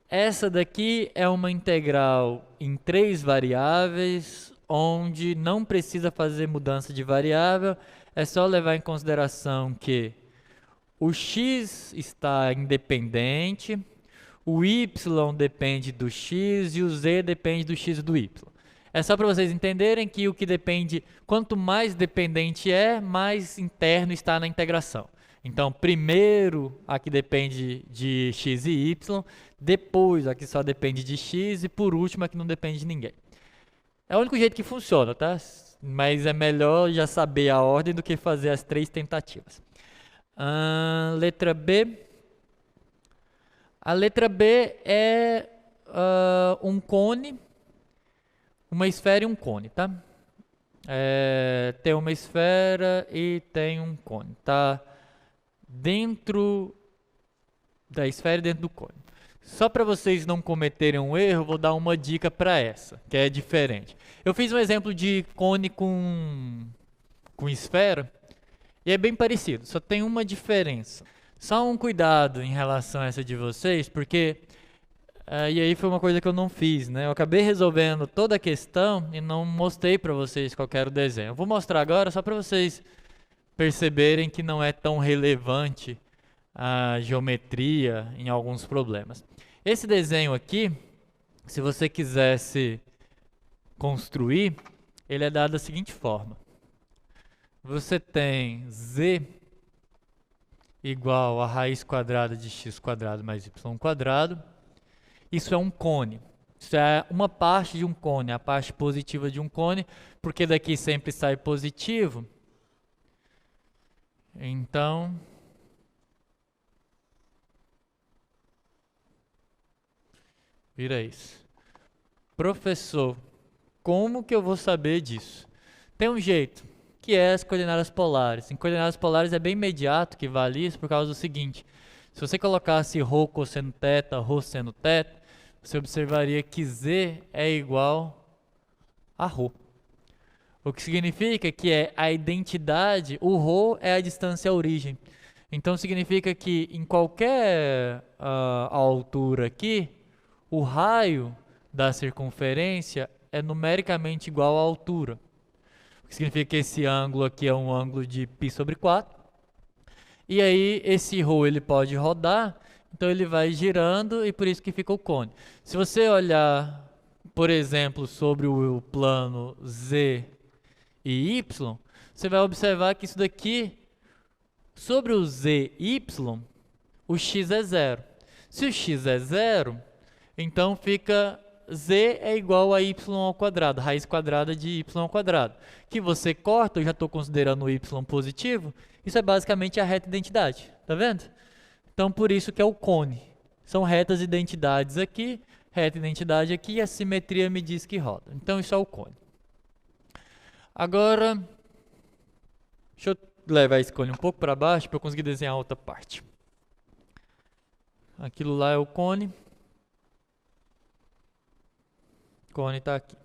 Essa daqui é uma integral em 3 variáveis, onde não precisa fazer mudança de variável, é só levar em consideração que o x está independente, o y depende do x e o z depende do x e do y. É só para vocês entenderem que o que depende, quanto mais dependente é, mais interno está na integração. Então, primeiro aqui depende de x e y, depois aqui só depende de x e por último aqui não depende de ninguém. É o único jeito que funciona, tá? Mas é melhor já saber a ordem do que fazer as 3 tentativas. Letra B. A letra B é um cone, uma esfera e um cone, tá? Tem uma esfera e tem um cone, tá? Dentro da esfera e dentro do cone. Só para vocês não cometerem um erro, vou dar uma dica para essa, que é diferente. Eu fiz um exemplo de cone com esfera, e é bem parecido, só tem uma diferença. Só um cuidado em relação a essa de vocês, porque E aí foi uma coisa que eu não fiz, né? Eu acabei resolvendo toda a questão e não mostrei para vocês qual que era o desenho. Eu vou mostrar agora só para vocês perceberem que não é tão relevante a geometria em alguns problemas. Esse desenho aqui, se você quisesse construir, ele é dado da seguinte forma. Você tem z igual a raiz quadrada de x quadrado mais y quadrado. Isso é um cone. Isso é uma parte de um cone, a parte positiva de um cone, porque daqui sempre sai positivo. Então, vira isso. Professor, como que eu vou saber disso? Tem um jeito, que é as coordenadas polares. Em coordenadas polares é bem imediato que vale isso por causa do seguinte. Se você colocasse ρ cosseno θ, ρ seno θ, você observaria que z é igual a ρ. O que significa que é a identidade, o ρ é a distância à origem. Então significa que em qualquer altura aqui, o raio da circunferência é numericamente igual à altura. O que significa que esse ângulo aqui é um ângulo de π sobre 4. E aí esse ρ ele pode rodar, então ele vai girando e por isso que fica o cone. Se você olhar, por exemplo, sobre o plano z e y, você vai observar que isso daqui, sobre o z e y, o x é zero. Se o x é zero, então fica z é igual a y ao quadrado, raiz quadrada de y ao quadrado. Que você corta, eu já estou considerando o y positivo, isso é basicamente a reta identidade, tá vendo? Então por isso que é o cone. São retas identidades aqui, reta identidade aqui e a simetria me diz que roda. Então isso é o cone. Agora, deixa eu levar esse cone um pouco para baixo para eu conseguir desenhar outra parte. Aquilo lá é o cone. O cone está aqui.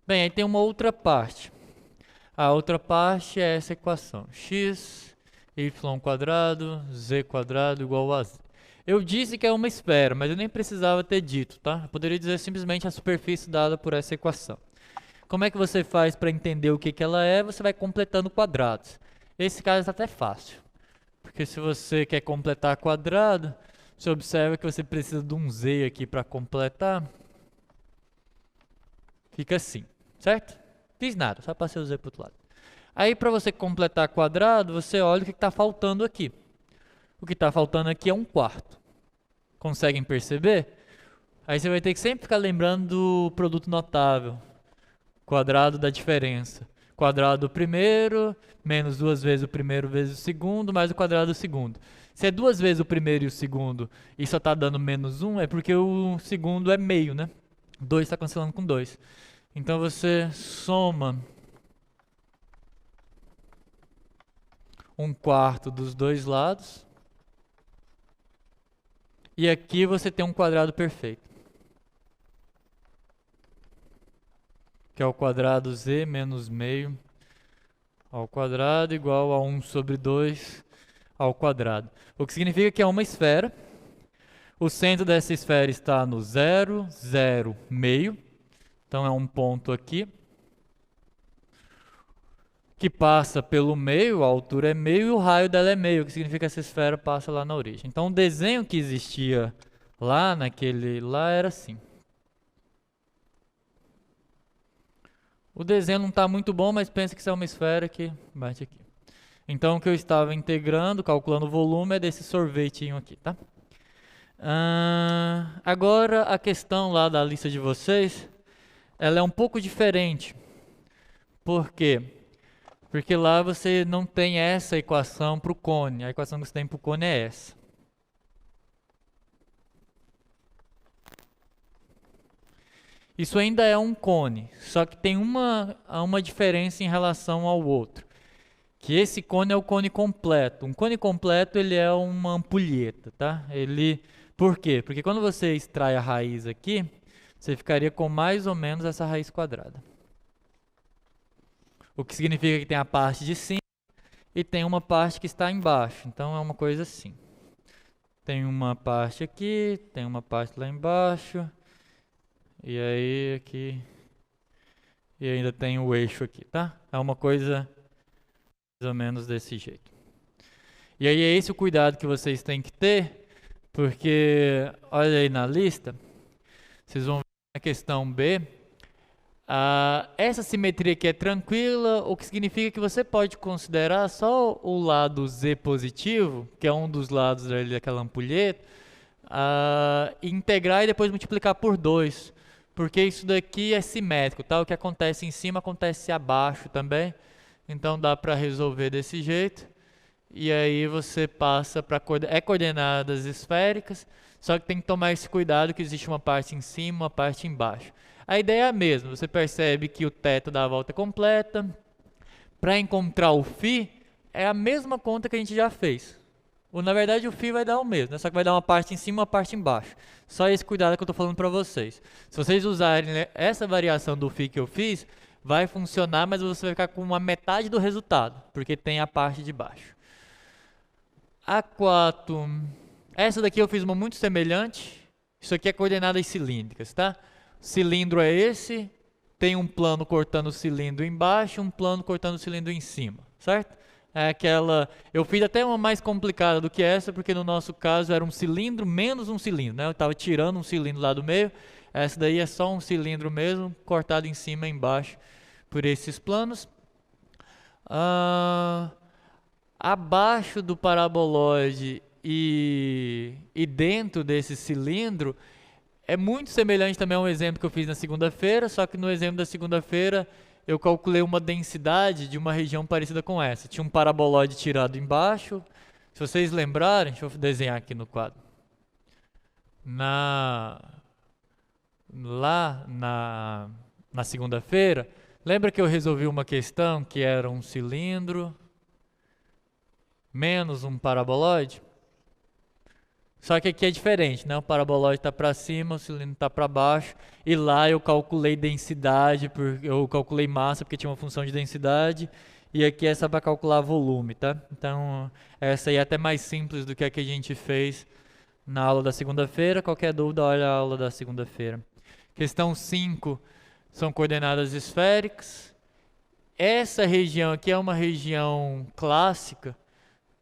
Bem, aí tem uma outra parte. A outra parte é essa equação. X, y quadrado, z quadrado igual a z. Eu disse que é uma esfera, mas eu nem precisava ter dito, tá? Eu poderia dizer simplesmente a superfície dada por essa equação. Como é que você faz para entender o que ela é? Você vai completando quadrados. Esse caso está até fácil. Porque se você quer completar quadrado, você observa que você precisa de um z aqui para completar. Fica assim, certo? Fiz nada, só passei o z para o outro lado. Aí para você completar quadrado, você olha o que está faltando aqui. O que está faltando aqui é um quarto. Conseguem perceber? Aí você vai ter que sempre ficar lembrando do produto notável. Quadrado da diferença. Quadrado do primeiro, menos duas vezes o primeiro vezes o segundo, mais o quadrado do segundo. Se é duas vezes o primeiro e o segundo e só está dando menos 1, é porque o segundo é meio, né? 2 está cancelando com 2. Então você soma um quarto dos dois lados. E aqui você tem um quadrado perfeito. Que é o quadrado z menos meio ao quadrado igual a 1 sobre 2 ao quadrado. O que significa que é uma esfera. O centro dessa esfera está no 0, 0, meio. Então é um ponto aqui. Que passa pelo meio, a altura é meio e o raio dela é meio, que significa que essa esfera passa lá na origem. Então o desenho que existia lá lá era assim. O desenho não está muito bom, mas pensa que isso é uma esfera que bate aqui. Então o que eu estava integrando, calculando o volume, é desse sorvetinho aqui, tá? Agora a questão lá da lista de vocês, ela é um pouco diferente. Por quê? Porque lá você não tem essa equação para o cone. A equação que você tem para o cone é essa. Isso ainda é um cone, só que tem uma diferença em relação ao outro. Que esse cone é o cone completo. Um cone completo ele é uma ampulheta, tá? Por quê? Porque quando você extrai a raiz aqui, você ficaria com mais ou menos essa raiz quadrada. O que significa que tem a parte de cima e tem uma parte que está embaixo. Então é uma coisa assim. Tem uma parte aqui, tem uma parte lá embaixo. E aí aqui. E ainda tem o eixo aqui, tá? É uma coisa mais ou menos desse jeito. E aí é esse o cuidado que vocês têm que ter, porque olha aí na lista, vocês vão ver na questão B, essa simetria aqui é tranquila, o que significa que você pode considerar só o lado Z positivo, que é um dos lados ali daquela ampulheta, integrar e depois multiplicar por 2, porque isso daqui é simétrico, tá? O que acontece em cima acontece abaixo também, então dá para resolver desse jeito. E aí você passa para coordenadas esféricas, só que tem que tomar esse cuidado que existe uma parte em cima, uma parte embaixo. A ideia é a mesma, você percebe que o θ dá a volta completa. Para encontrar o φ, é a mesma conta que a gente já fez. Na verdade o φ vai dar o mesmo, né? Só que vai dar uma parte em cima e uma parte embaixo. Só esse cuidado que eu estou falando para vocês. Se vocês usarem essa variação do φ que eu fiz, vai funcionar, mas você vai ficar com uma metade do resultado, porque tem a parte de baixo. A4, essa daqui eu fiz uma muito semelhante. Isso aqui é coordenadas cilíndricas, tá? O cilindro é esse, tem um plano cortando o cilindro embaixo, um plano cortando o cilindro em cima, certo? É aquela, eu fiz até uma mais complicada do que essa, porque no nosso caso era um cilindro menos um cilindro, né? Eu estava tirando um cilindro lá do meio, essa daí é só um cilindro mesmo, cortado em cima e embaixo por esses planos. Abaixo do paraboloide e dentro desse cilindro é muito semelhante também a um exemplo que eu fiz na segunda-feira, só que no exemplo da segunda-feira eu calculei uma densidade de uma região parecida com essa. Tinha um paraboloide tirado embaixo. Se vocês lembrarem, deixa eu desenhar aqui no quadro. Lá na segunda-feira, lembra que eu resolvi uma questão que era um cilindro menos um paraboloide? Só que aqui é diferente, né? O paraboloide está para cima, o cilindro está para baixo. E lá eu calculei densidade, eu calculei massa porque tinha uma função de densidade. E aqui é só para calcular volume, tá? Então, essa aí é até mais simples do que a que a gente fez na aula da segunda-feira. Qualquer dúvida, olha a aula da segunda-feira. Questão 5 são coordenadas esféricas. Essa região aqui é uma região clássica.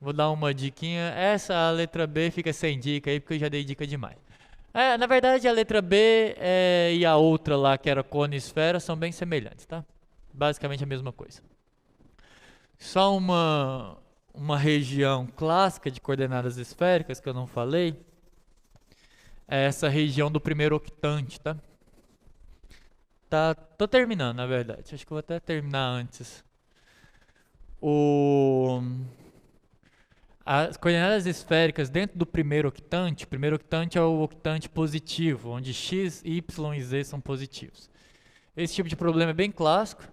Vou dar uma diquinha. A letra B fica sem dica aí, porque eu já dei dica demais. Na verdade, a letra B e a outra lá, que era cone e esfera, são bem semelhantes, tá? Basicamente a mesma coisa. Só uma região clássica de coordenadas esféricas que eu não falei. É essa região do primeiro octante, tá? Tô terminando, na verdade. Acho que vou até terminar antes. As coordenadas esféricas dentro do primeiro octante é o octante positivo, onde x, y e z são positivos. Esse tipo de problema é bem clássico,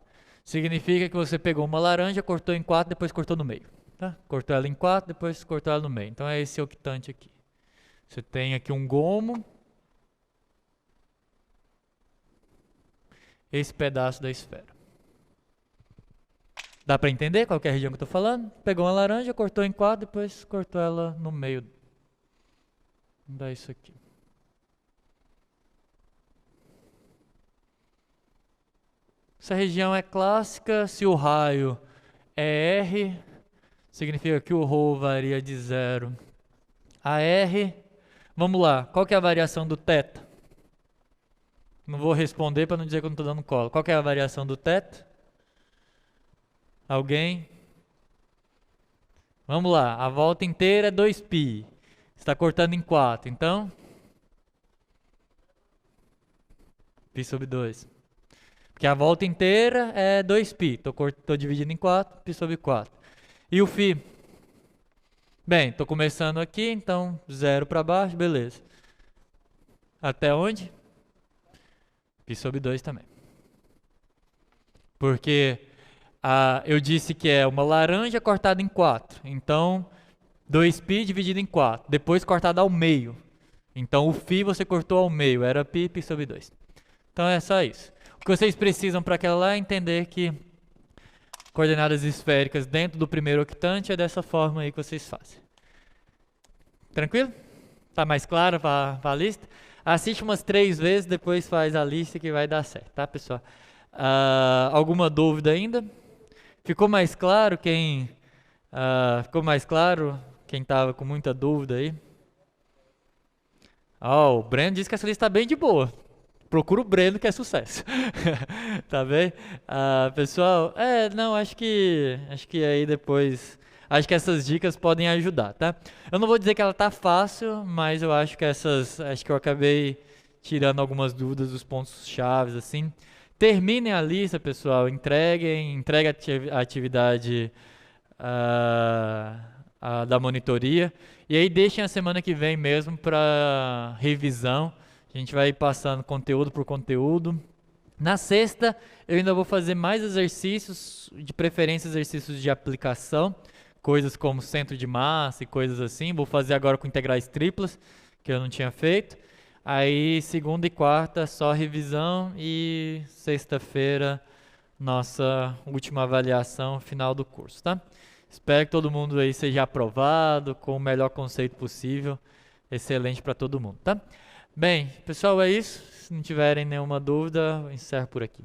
significa que você pegou uma laranja, cortou em 4, depois cortou no meio. Tá? Cortou ela em 4, depois cortou ela no meio. Então é esse octante aqui. Você tem aqui um gomo, esse pedaço da esfera. Dá para entender qual que é a região que eu estou falando? Pegou uma laranja, cortou em 4, depois cortou ela no meio. Vou dar isso aqui. Essa região é clássica. Se o raio é R, significa que o ρ varia de 0 a R. Vamos lá, qual que é a variação do θ? Não vou responder para não dizer que eu não estou dando cola. Qual que é a variação do θ? Alguém? Vamos lá, a volta inteira é 2π. Está cortando em 4, então? π sobre 2. Porque a volta inteira é 2π. Estou dividindo em 4, π sobre 4. E o φ? Bem, estou começando aqui, então 0 para baixo, beleza. Até onde? π sobre 2 também. Porque eu disse que é uma laranja cortada em 4. Então, 2π dividido em 4. Depois cortada ao meio. Então, o φ você cortou ao meio. Era π sobre 2. Então, é só isso. O que vocês precisam para aquela lá é entender que coordenadas esféricas dentro do primeiro octante é dessa forma aí que vocês fazem. Tranquilo? Tá mais claro para a lista? Assiste umas 3 vezes, depois faz a lista que vai dar certo, tá, pessoal? Alguma dúvida ainda? Ficou mais claro ficou mais claro quem tava com muita dúvida aí? Ó, o Breno disse que essa lista tá bem de boa. Procura o Breno que é sucesso. Tá bem? Pessoal, não, acho que aí depois, acho que essas dicas podem ajudar, tá? Eu não vou dizer que ela tá fácil, mas eu acho que acho que eu acabei tirando algumas dúvidas dos pontos chaves assim. Terminem a lista, pessoal, entregue a atividade da monitoria e aí deixem a semana que vem mesmo para revisão. A gente vai passando conteúdo por conteúdo. Na sexta, eu ainda vou fazer mais exercícios, de preferência exercícios de aplicação, coisas como centro de massa e coisas assim. Vou fazer agora com integrais triplas, que eu não tinha feito. Aí, segunda e quarta, só revisão e sexta-feira, nossa última avaliação final do curso, tá? Espero que todo mundo aí seja aprovado com o melhor conceito possível. Excelente para todo mundo, tá? Bem, pessoal, é isso. Se não tiverem nenhuma dúvida, eu encerro por aqui.